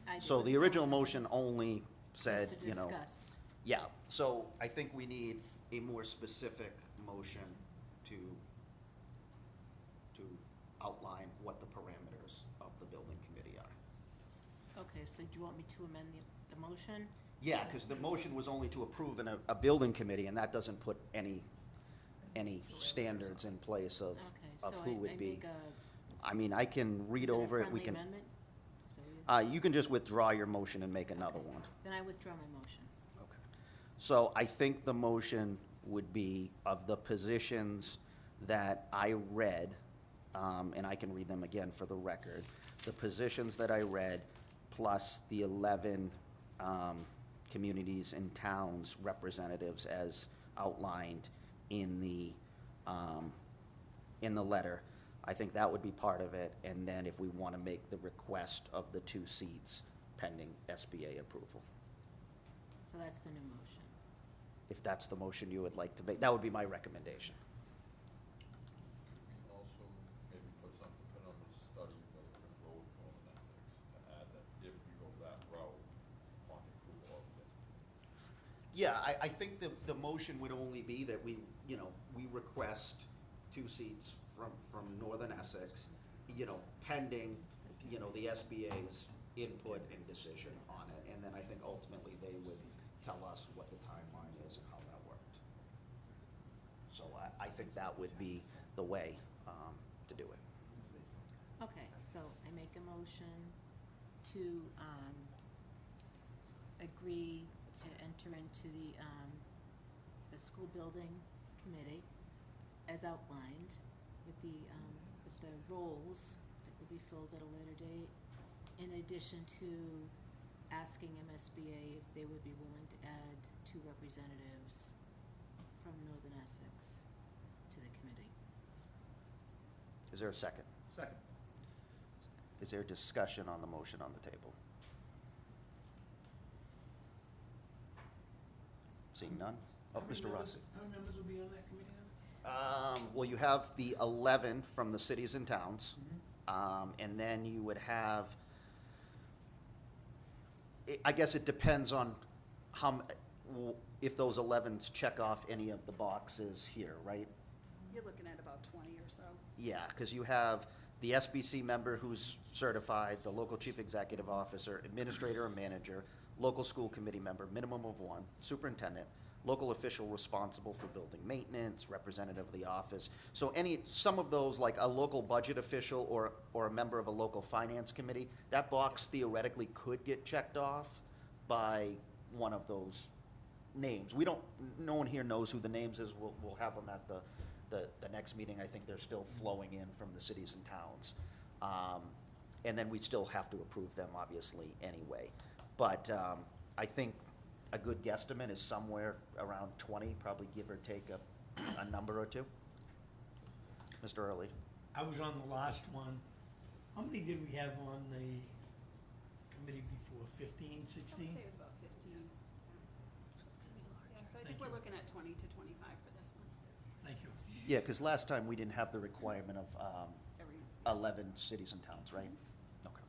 H: I did
A: So
H: with
A: the original motion only
H: just
A: said,
H: to discuss.
A: yeah, so I think we need a more specific motion to outline what the parameters of the building committee are.
H: Okay, so do you want me to amend the motion?
A: Yeah, because the motion was only to approve a building committee, and that doesn't put any standards in place of
H: Okay, so
A: who would
H: I
A: be.
H: make a,
A: I mean, I can read
H: is it a
A: over it, we
H: friendly
A: can,
H: amendment? So you-
A: you can just withdraw your motion and make another
H: Okay.
A: one.
H: Then I withdraw my motion.
A: Okay. So I think the motion would be of the positions that I read, and I can read them again for the record. The positions that I read, plus the 11 communities and towns representatives as outlined in the letter. I think that would be part of it, and then if we want to make the request of the 2 seats pending SBA approval.
H: So that's the new motion.
A: If that's the motion you would like to make, that would be my recommendation.
K: We also maybe put something put on the study whether we're gonna go with Northern Essex to add that if we go that route upon approval of this.
A: Yeah, I think the motion would only be that we request 2 seats from Northern Essex, pending, the SBA's input and decision on it. And then I think ultimately they would tell us what the timeline is and how that worked. So I think that would be the way to do it.
H: Okay, so I make a motion to, agree to enter into the school building committee as outlined with the roles that will be filled at a later date, in addition to asking MSBA if they would be willing to add 2 representatives from Northern Essex to the committee.
A: Is there a second?
J: Second.
A: Is there discussion on the motion on the table? Seeing none? Oh, Mr. Rossi.
C: How many members will be on that committee then?
A: Well, you have the 11 from the cities and towns, and then you would have, I guess it depends on if those 11s check off any of the boxes here, right?
F: You're looking at about 20 or so.
A: Yeah, because you have the SBC member who's certified, the local chief executive officer, administrator or manager, local school committee member, minimum of 1, superintendent, local official responsible for building maintenance, representative of the office. So some of those, like a local budget official or a member of a local finance committee, that box theoretically could get checked off by one of those names. No one here knows who the names is. We'll have them at the next meeting. I think they're still flowing in from the cities and towns. And then we still have to approve them, obviously, anyway. But I think a good guesstimate is somewhere around 20, probably give or take a number or 2. Mr. Early?
L: I was on the last one. How many did we have on the committee before? 15, 16?
F: I would say it was about 15. Yeah, so I think
L: Thank
F: we're
L: you.
F: looking at 20 to 25 for this one.
L: Thank you.
A: Yeah, because last time we didn't have the requirement of
F: Every
A: 11 cities and towns, right? Okay,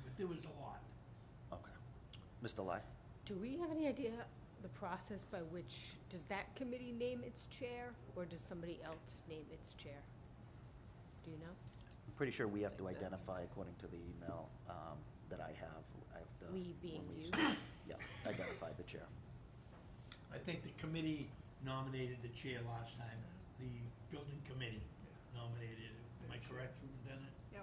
L: But there was a lot.
A: okay. Mr. Lai?
E: Do we have any idea the process by which, does that committee name its chair, or does somebody else name its chair? Do you know?
A: I'm pretty sure we have to identify, according to the email that I have to.
E: We being
A: when we-
E: you?
A: Yeah, identify the chair.
L: I think the committee nominated the chair last time. The building committee nominated it. Am I correct, Superintendent?
F: Yeah,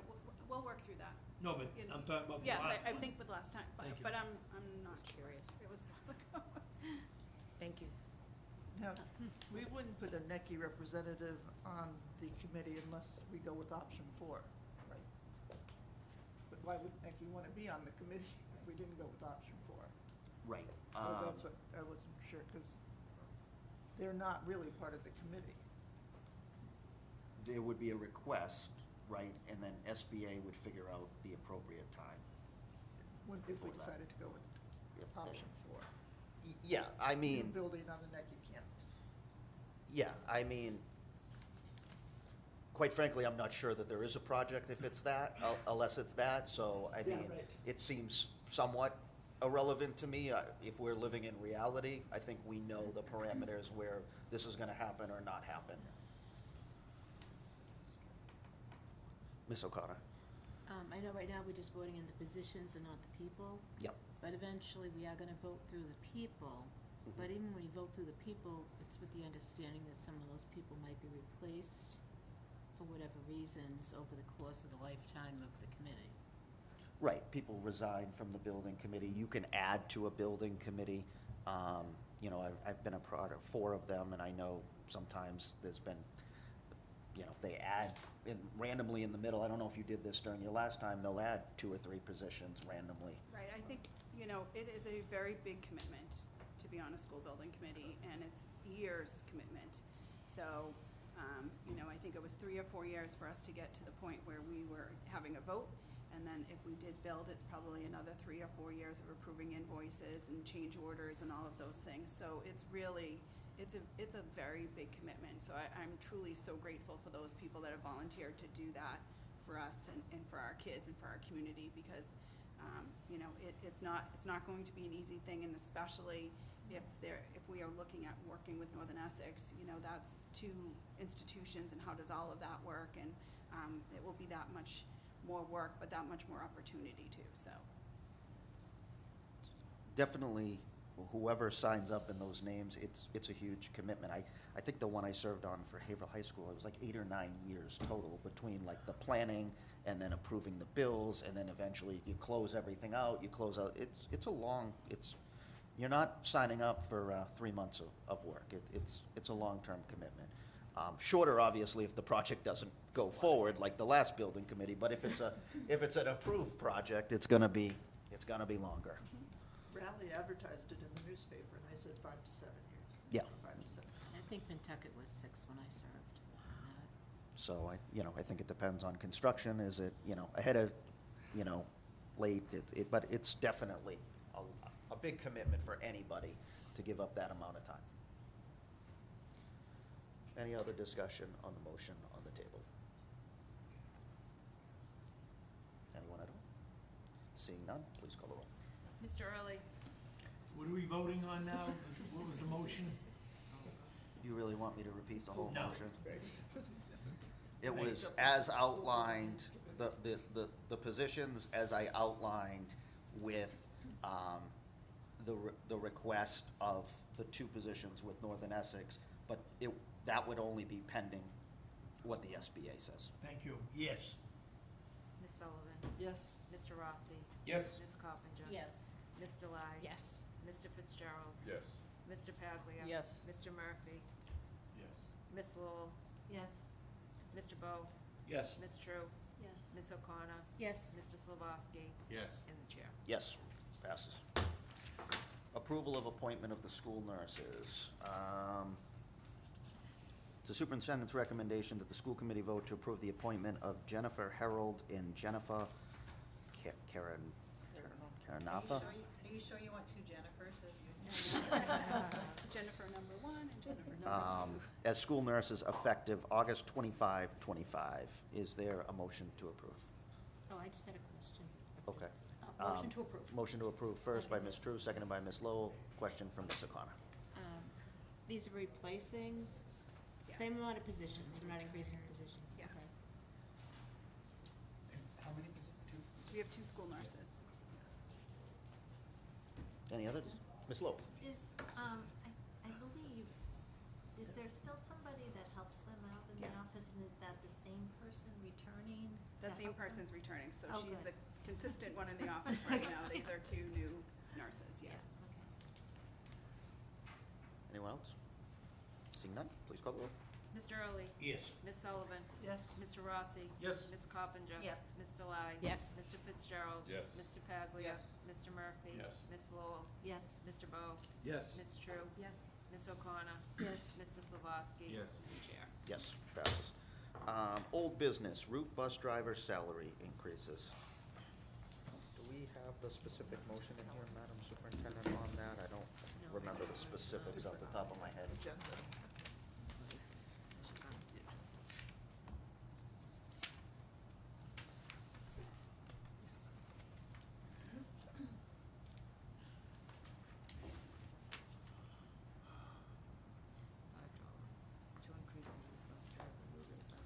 F: we'll work through that.
L: No, but
F: You know,
L: I'm talking about the
F: Yes,
L: last one.
F: I think with last time,
L: Thank you.
F: but I'm not
E: Just curious.
F: It was a while ago.
E: Thank you.
M: Now, we wouldn't put a NECI representative on the committee unless we go with option 4, right? But why would NECI want to be on the committee if we didn't go with option 4?
A: Right.
M: So that's what, I wasn't sure, because they're not really part of the committee.
A: There would be a request, right, and then SBA would figure out the appropriate time.
M: If we
A: For that.
M: decided to go with
A: If they-
M: option 4.
A: Yeah, I
M: New
A: mean,
M: building on the NECI campus.
A: yeah, I mean, quite frankly, I'm not sure that there is a project if it's that, unless it's that, so, I
M: Yeah,
A: mean,
M: right.
A: it seems somewhat irrelevant to me. If we're living in reality, I think we know the parameters where this is gonna happen or not happen. Ms. O'Connor?
N: I know right now we're just voting in the positions and not the people,
A: Yep.
N: but eventually we are gonna vote through the people. But even when you vote through the people, it's with the understanding that some of those people might be replaced for whatever reasons over the course of the lifetime of the committee.
A: Right, people resign from the building committee, you can add to a building committee. You know, I've been a part of 4 of them, and I know sometimes there's been, you know, they add randomly in the middle. I don't know if you did this during your last time, they'll add 2 or 3 positions randomly.
F: Right, I think, you know, it is a very big commitment to be on a school building committee, and it's years' commitment. So, you know, I think it was 3 or 4 years for us to get to the point where we were having a vote. And then if we did build, it's probably another 3 or 4 years of approving invoices and change orders and all of those things. So it's really, it's a very big commitment. So I'm truly so grateful for those people that have volunteered to do that for us and for our kids and for our community, because, you know, it's not going to be an easy thing, and especially if we are looking at working with Northern Essex, you know, that's 2 institutions, and how does all of that work? And it will be that much more work, but that much more opportunity too, so.
A: Definitely, whoever signs up in those names, it's a huge commitment. I think the one I served on for Haverhill High School, it was like 8 or 9 years total between like the planning and then approving the bills, and then eventually you close everything out, it's a long, you're not signing up for 3 months of work. It's a long-term commitment. Shorter, obviously, if the project doesn't go forward, like the last building committee, but if it's an approved project, it's gonna be longer.
M: Raleigh advertised it in the newspaper, and they said 5 to 7 years.
A: Yeah.
M: 5 to 7.
N: I think Pentucket was 6 when I served on that.
A: So I think it depends on construction, is it, ahead of, late, but it's definitely a big commitment for anybody to give up that amount of time. Any other discussion on the motion on the table? Anyone at all? Seeing none, please call the roll.
B: Mr. Early,
L: What are we voting on now? What was the motion?
A: You really want me to repeat the whole
L: No.
A: motion? It was as outlined, the positions as I outlined with, the request of the 2 positions with Northern Essex, but that would only be pending what the SBA says.
L: Thank you. Yes.
B: Ms. Sullivan,
M: Yes.
B: Mr. Rossi.
C: Yes.
B: Ms. Coppinger.
N: Yes.
B: Ms. Delai.
E: Yes.
B: Mr. Fitzgerald.
K: Yes.
B: Mr. Paglia.
I: Yes.
B: Mr. Murphy.
K: Yes.
B: Ms. Lowell.
N: Yes.
B: Mr. Bo.
J: Yes.
B: Ms. True.
N: Yes.
B: Ms. O'Connor.
N: Yes.
B: Mr. Slabowski.
K: Yes.
B: And the chair.
A: Yes, passes. Approval of appointment of the school nurses. It's the superintendent's recommendation that the school committee vote to approve the appointment of Jennifer Harold and Jennifer Karanafa.
H: Are you sure you want 2 Jennifers?
F: Jennifer number 1 and Jennifer number 2.
A: As school nurses effective August 25, 25. Is there a motion to approve?
N: Oh, I just had a question.
A: Okay.
N: Motion to approve.
A: Motion to approve first by Ms. True, seconded by Ms. Lowell. Question from Ms. O'Connor.
N: These are replacing same amount of positions, we're not increasing positions.
F: Yes.
L: And how many positions?
F: We have 2 school nurses.
A: Any others? Ms. Lowell?
O: Is, I believe, is there still somebody that helps them out in the
F: Yes.
O: office, and is that the same person returning? to
F: That same
O: help them?
F: person's returning, so
O: Oh,
F: she's the
O: good.
F: consistent one in the office right now. These are 2 new nurses, yes.
O: Okay.
A: Anyone else? Seeing none, please call the roll.
B: Mr. Early?
L: Yes.
B: Ms. Sullivan?
M: Yes.
B: Mr. Rossi?
C: Yes.
B: Ms. Coppinger?
N: Yes.
B: Ms. Delai?
E: Yes.
B: Mr. Fitzgerald?
K: Yes.
B: Mr. Paglia?
C: Yes.
B: Mr. Murphy?
K: Yes.
B: Ms. Lowell?
N: Yes.
B: Mr. Bo?
J: Yes.
B: Ms. True?
N: Yes.
B: Ms. O'Connor?
D: Yes.
B: Mr. Slavoski?
C: Yes.
B: And Chair.
A: Yes, passes. Old business, route bus driver salary increases. Do we have the specific motion in here, Madam Superintendent, on that? I don't remember the specifics off the top of my head.
M: Agenda.
N: To increase the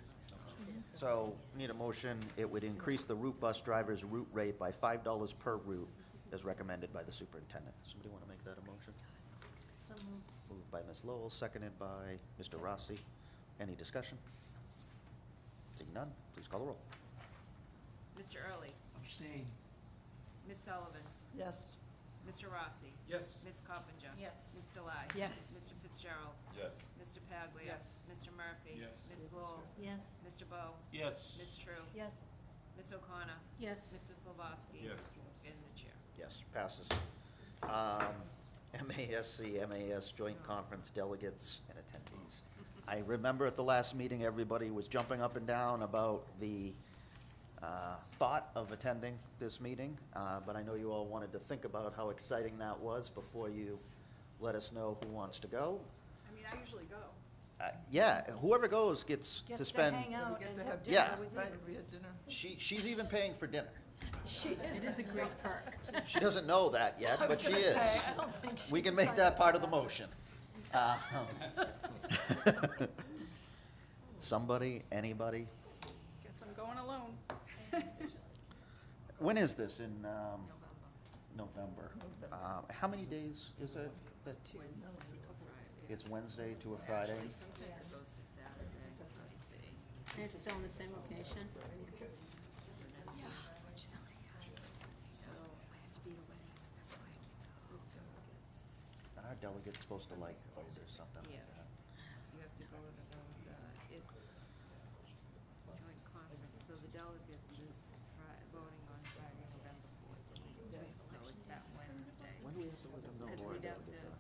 N: bus driver.
A: So, need a motion, it would increase the route bus driver's route rate by $5 per route as recommended by the superintendent. Somebody want to make that a motion?
N: So moved.
A: Moved by Ms. Lowell, seconded by Mr. Rossi. Any discussion? Seeing none, please call the roll.
B: Mr. Early?
L: Abstain.
B: Ms. Sullivan?
M: Yes.
B: Mr. Rossi?
C: Yes.
B: Ms. Coppinger?
N: Yes.
B: Ms. Delai?
E: Yes.
B: Mr. Fitzgerald?
K: Yes.
B: Mr. Paglia?
C: Yes.
B: Mr. Murphy?
C: Yes.
B: Ms. Lowell?
N: Yes.
B: Mr. Bo?
J: Yes.
B: Ms. True?
N: Yes.
B: Ms. O'Connor?
N: Yes.
B: Mr. Slavoski?
K: Yes.
B: And the Chair.
A: Yes, passes. MASC, MAS Joint Conference delegates and attendees. I remember at the last meeting, everybody was jumping up and down about the thought of attending this meeting, but I know you all wanted to think about how exciting that was before you let us know who wants to go.
F: I mean, I usually go.
A: Yeah, whoever goes gets to spend.
N: hang out
M: We get
N: and
M: to
N: have
M: have
N: dinner
A: Yeah.
N: with
M: Right,
N: you.
M: we had dinner.
A: She's even paying for dinner.
N: She is. It is a great perk.
A: She doesn't know that yet, but she is.
N: I don't think she
A: We can make that part of the motion. Somebody, anybody?
F: Guess I'm going alone.
A: When is this? In November? How many days is it? It's Wednesday to a Friday?
B: Sometimes it goes to Saturday. Let me see.
N: It's still in the same location?
B: Yeah, unfortunately,
N: So I have to be at a wedding.
A: Are our delegates supposed to like vote or something?
B: Yes, you have to go to those, it's joint conference, so the delegates is voting on Friday, November 14th. So it's that Wednesday.
A: When do we have to let them know
B: Because
A: who our
B: we'd have
A: delegates
B: to,
A: are?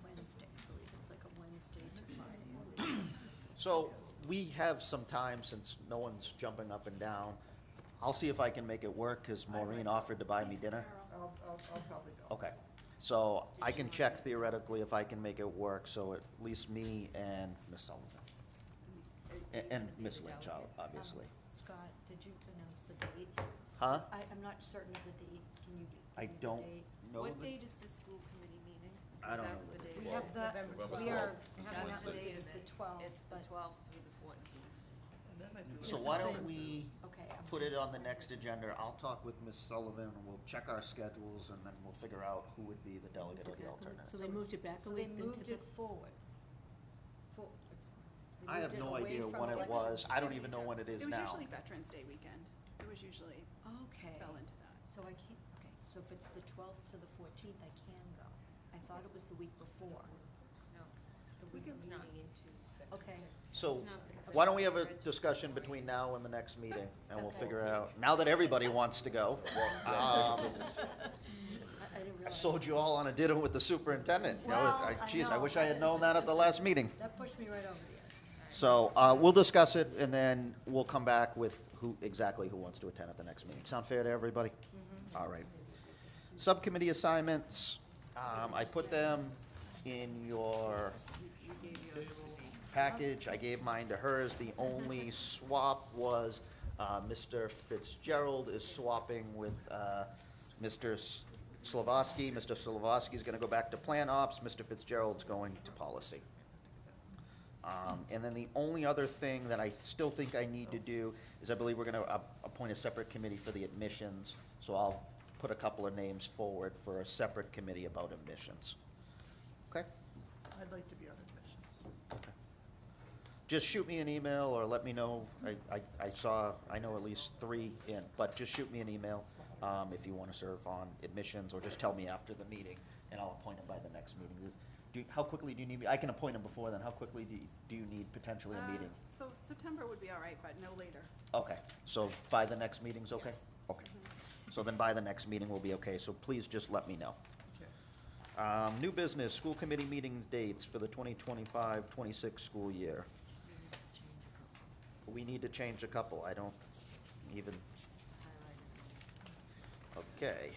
N: Wednesday, I believe it's like a Wednesday to Friday.
A: So, we have some time since no one's jumping up and down. I'll see if I can make it work, because Maureen offered to buy me dinner.
M: I'll probably go.
A: Okay, so I can check theoretically if I can make it work, so at least me and Ms. Sullivan. And Ms. Lynch, obviously.
N: Scott, did you announce the dates?
A: Huh?
N: I'm not certain of the date. Can you
A: I
N: give me the
A: don't
N: date?
A: know.
B: what date is the school committee meeting?
A: I don't
B: Because
A: know
B: that's
A: the
B: the
A: date.
N: We have the,
K: November
N: we are,
K: 12th.
B: That's
N: having
B: the
N: the date
B: date
N: is
B: of
N: the
B: it.
N: 12th,
B: It's the
N: but,
B: 12th through the 14th.
M: And that might be
A: So
M: right.
A: why don't we
N: okay.
A: put it on the next agenda? I'll talk with Ms. Sullivan, we'll check our schedules, and then we'll figure out who would be the delegate or the alternate.
N: So they moved it back a
H: So they
N: week? then
H: moved it
N: typical-
H: forward. They
A: I have
H: moved it
A: no
H: away
A: idea
H: from
A: when it
H: election.
A: was, I don't even know when it is
F: It was
A: now.
F: usually Veterans Day weekend. It was usually,
N: Okay.
F: fell into that.
N: So I can't, okay, so if it's the 12th to the 14th, I can go. I thought it was the week before.
B: No,
N: It's the
B: we
N: week
B: can
N: leading
B: not.
N: into, okay.
A: So,
B: It's not because
A: why don't we have a
B: registered
A: discussion
B: anyway.
A: between now and the next meeting, and we'll
N: Okay.
A: figure it out, now that everybody wants to go.
N: I didn't
A: I
N: realize.
A: sold you all on a dinner with the superintendent. That was-
N: Well, I
A: Geez, I
N: know,
A: wish I had
N: but-
A: known that at the last meeting.
N: That pushed me right over the edge.
A: So, we'll discuss it, and then we'll come back with exactly who wants to attend at the next meeting. Sound fair to everybody? All right. Subcommittee assignments, I put them in your
B: You gave yours to me.
A: package. I gave mine to hers. The only swap was, Mr. Fitzgerald is swapping with, Mr. Slavoski. Mr. Slavoski is gonna go back to Plan Ops. Mr. Fitzgerald's going to policy. And then the only other thing that I still think I need to do is I believe we're gonna appoint a separate committee for the admissions. So I'll put a couple of names forward for a separate committee about admissions. Okay?
M: I'd like to be on admissions.
A: Just shoot me an email or let me know. I know at least 3 in, but just shoot me an email if you want to serve on admissions, or just tell me after the meeting, and I'll appoint him by the next meeting. How quickly do you need me? I can appoint him before then. How quickly do you need potentially a meeting?
F: So September would be all right, but no later.
A: Okay, so by the next meeting's okay?
F: Yes.
A: Okay. So then by the next meeting will be okay, so please just let me know.
M: Okay.
A: New business, school committee meeting dates for the 2025-26 school year. We need to change a couple, I don't even, okay.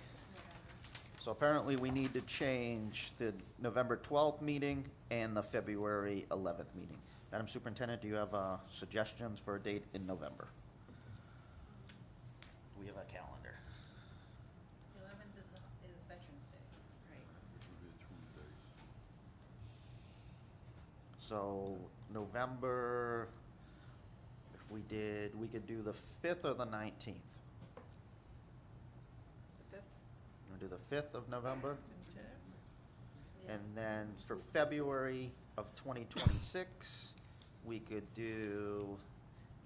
A: So apparently we need to change the November 12th meeting and the February 11th meeting. Madam Superintendent, do you have suggestions for a date in November? Do we have a calendar?
O: 11th is Veterans Day.
F: Right.
K: Which would be a Tuesday.
A: So November, if we could do the 5th or the 19th.
F: The 5th?
A: We'll do the 5th of November.
M: Okay.
A: And then for February of 2026, we could do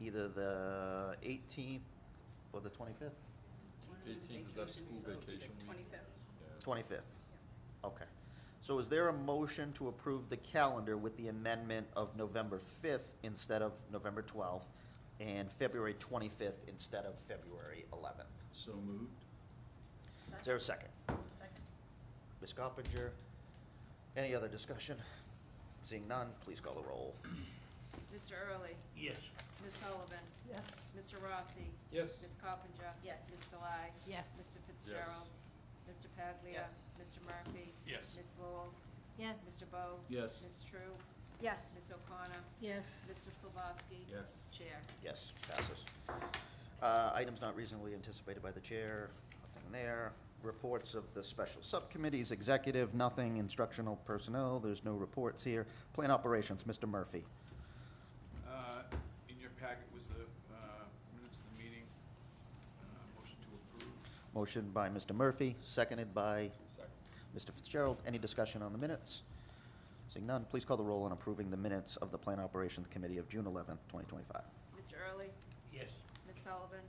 A: either the 18th or the 25th?
K: 18th is that school
F: So,
K: vacation week?
F: 25th.
A: 25th. Okay. So is there a motion to approve the calendar with the amendment of November 5th instead of November 12th and February 25th instead of February 11th?
J: So moved.
A: Is there a second?
M: Second.
A: Ms. Coppinger, any other discussion? Seeing none, please call the roll.
B: Mr. Early,
L: Yes.
B: Ms. Sullivan,
M: Yes.
B: Mr. Rossi,
C: Yes.
B: Ms. Coppinger.
O: Yes.
B: Ms. Delai.
E: Yes.
B: Mr. Fitzgerald. Mr. Paglia.
I: Yes.
B: Mr. Murphy.
L: Yes.
B: Ms. Lowell.
O: Yes.
B: Mr. Bo.
J: Yes.
B: Ms. True.
E: Yes.
B: Ms. O'Connor.
N: Yes.
B: Mr. Slabowski.
C: Yes.
B: Chair.
A: Yes, passes. Items not reasonably anticipated by the chair, nothing there. Reports of the special subcommittees, executive, nothing. Instructional personnel, there's no reports here. Plan operations, Mr. Murphy.
C: In your packet was the minutes of the meeting. Motion to approve.
A: Motion by Mr. Murphy, seconded by
K: Second.
A: Mr. Fitzgerald. Any discussion on the minutes? Seeing none, please call the roll on approving the minutes of the Plan Operations Committee of June 11th, 2025.
B: Mr. Early,
L: Yes.
B: Ms. Sullivan,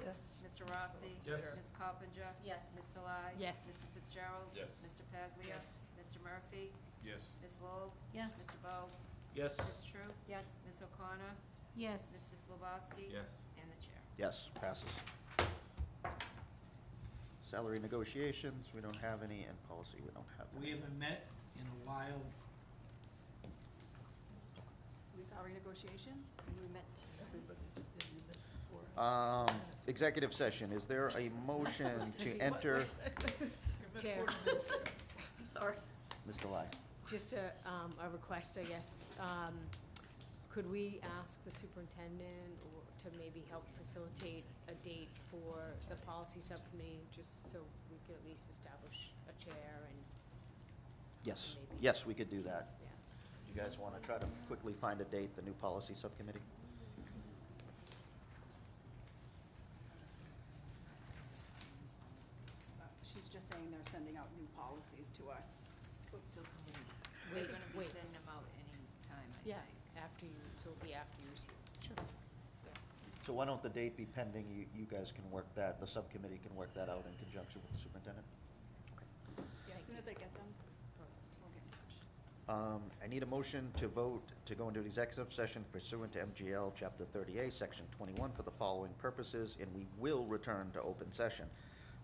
M: Yes.
B: Mr. Rossi.
C: Yes.
B: Ms. Coppinger.
O: Yes.
B: Ms. Delai.
E: Yes.
B: Mr. Fitzgerald.
K: Yes.
B: Mr. Paglia. Mr. Murphy.
C: Yes.
B: Ms. Lowell.
O: Yes.
B: Mr. Bo.
J: Yes.
B: Ms. True. Yes. Ms. O'Connor.
N: Yes.
B: Mr. Slabowski.
C: Yes.
B: And the chair.
A: Yes, passes. Salary negotiations, we don't have any, and policy, we don't have
L: We
A: any.
L: haven't met in a while.
F: Salary negotiations?
H: We met.
A: Executive session, is there a motion to enter,
E: Chair,
F: I'm sorry.
A: Ms. Delai?
E: just a request, I guess. Could we ask the superintendent or to maybe help facilitate a date for the policy subcommittee, just so we could at least establish a chair and,
A: Yes,
E: Maybe.
A: yes, we could do that.
E: yeah.
A: You guys want to try to quickly find a date, the new policy subcommittee?
F: She's just saying they're sending out new policies to us.
B: So
E: Wait,
B: we're gonna be
E: wait.
B: sending them out anytime, I
E: Yeah,
B: think.
E: after you, so it'll be after you receive. Sure.
A: So why don't the date be pending, you guys can work that, the subcommittee can work that out in conjunction with the superintendent?
F: Yeah, as soon as I get them, we'll get in touch.
A: I need a motion to vote to go into executive session pursuant to MGL Chapter 30A, Section 21, for the following purposes, and we will return to open session.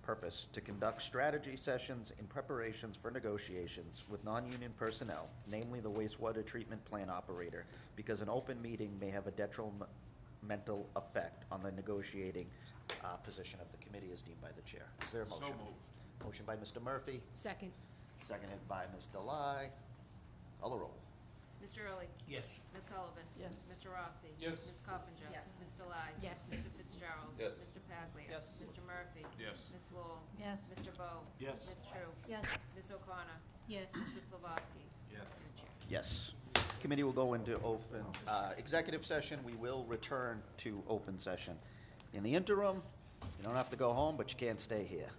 A: Purpose, to conduct strategy sessions in preparations for negotiations with non-union personnel, namely the wastewater treatment plant operator, because an open meeting may have a detrimental effect on the negotiating position of the committee as deemed by the chair. Is there a motion?
C: So moved.
A: Motion by Mr. Murphy,
E: Second,
A: seconded by Ms. Delai. Call the roll.
B: Mr. Early,
L: Yes.
B: Ms. Sullivan.
M: Yes.
B: Mr. Rossi.
C: Yes.
B: Ms. Coppinger.
O: Yes.
B: Ms. Delai.
E: Yes.
B: Mr. Fitzgerald.
K: Yes.
B: Mr. Paglia.
I: Yes.
B: Mr. Murphy.
C: Yes.
B: Ms. Lowell.
N: Yes.
B: Mr. Bo.
C: Yes.
B: Ms. True.
H: Yes.
B: Ms. O'Connor.
N: Yes.
B: Mr. Slabowski.
C: Yes.
B: And the chair.
A: Yes. Committee will go into open, executive session. We will return to open session. In the interim, you don't have to go home, but you can't stay here.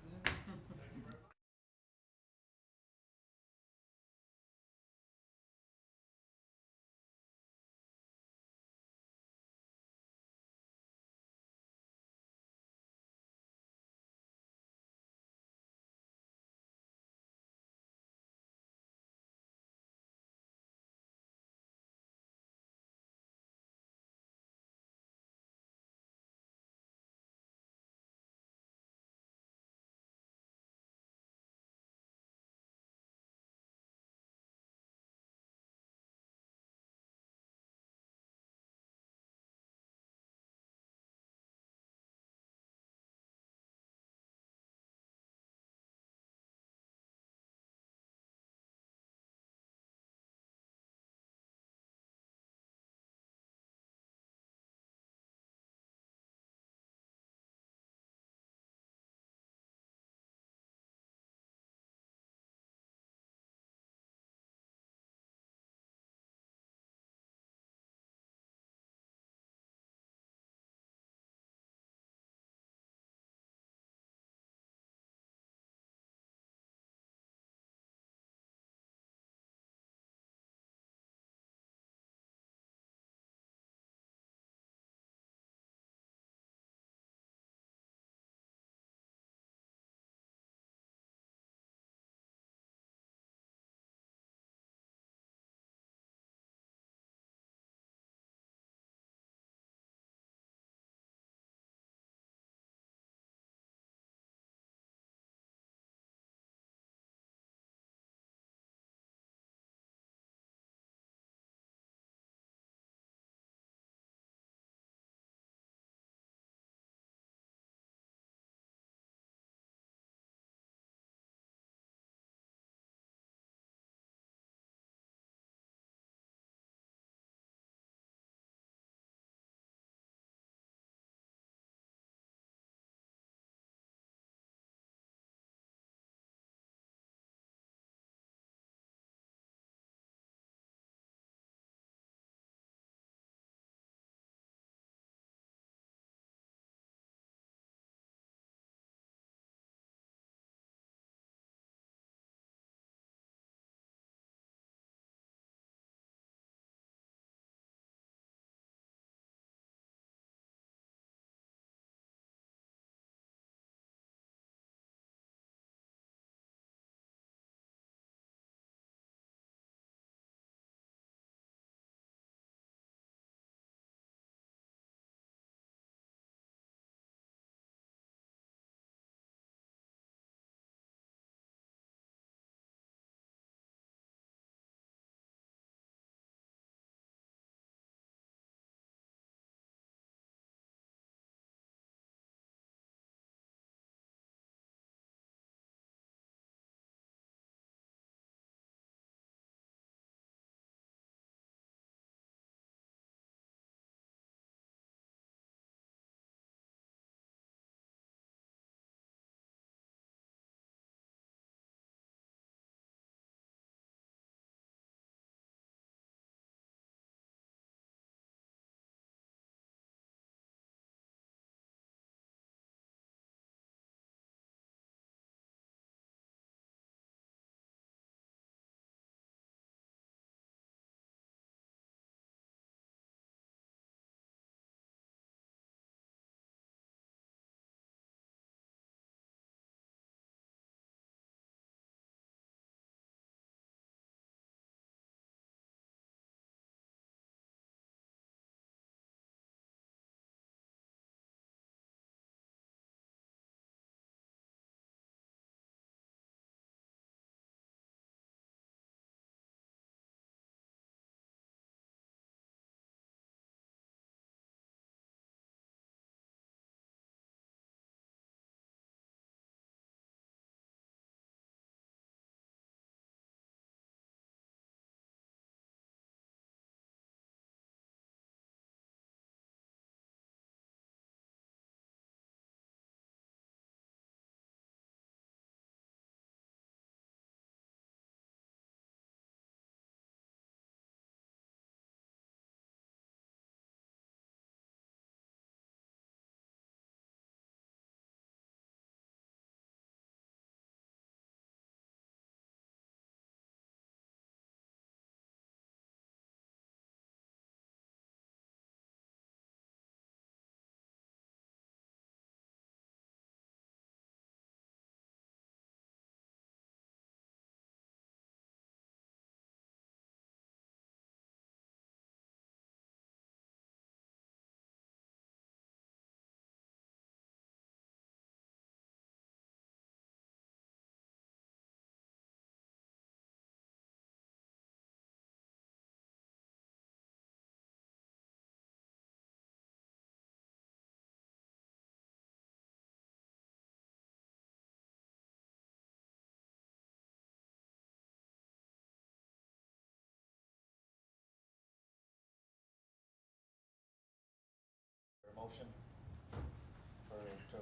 A: motion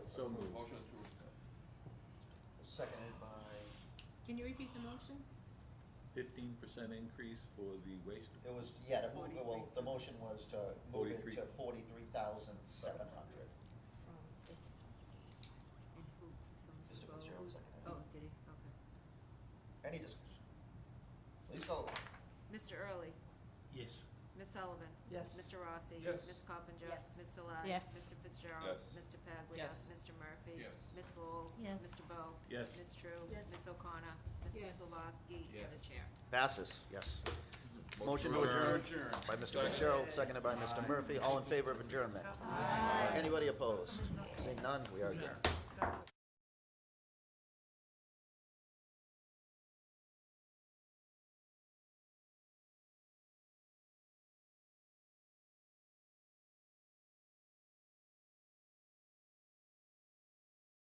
K: So moved. Motion to,
A: seconded by,
N: Can you repeat the motion?
J: 15% increase for the waste.
A: it was, yeah, to move, well, the motion was to move it
J: 43.
A: to 43,700.
B: From this, and who, so
A: Mr.
B: Mr. Bo,
A: Fitzgerald
B: who's,
A: seconded.
B: oh, did he, okay.
A: Any discussion? Please call.
B: Mr. Early,
L: Yes.
B: Ms. Sullivan.
M: Yes.
B: Mr. Rossi.
C: Yes.
B: Ms. Coppinger.
H: Yes.
B: Ms. Delai.
E: Yes.
B: Mr. Fitzgerald.
K: Yes.
B: Mr. Paglia.
I: Yes.
B: Mr. Murphy.
C: Yes.
B: Ms. Lowell.
N: Yes.
B: Mr. Bo.
J: Yes.
B: Ms. True.
H: Yes.
B: Ms. O'Connor. Mr.
N: Yes.
B: Slawski. And
C: Yes.
B: the chair.
A: Passes, yes. Motion to adjourn by Mr. Fitzgerald, seconded by Mr. Murphy. All in favor of adjournment? Anybody opposed? Seeing none, we are adjourned.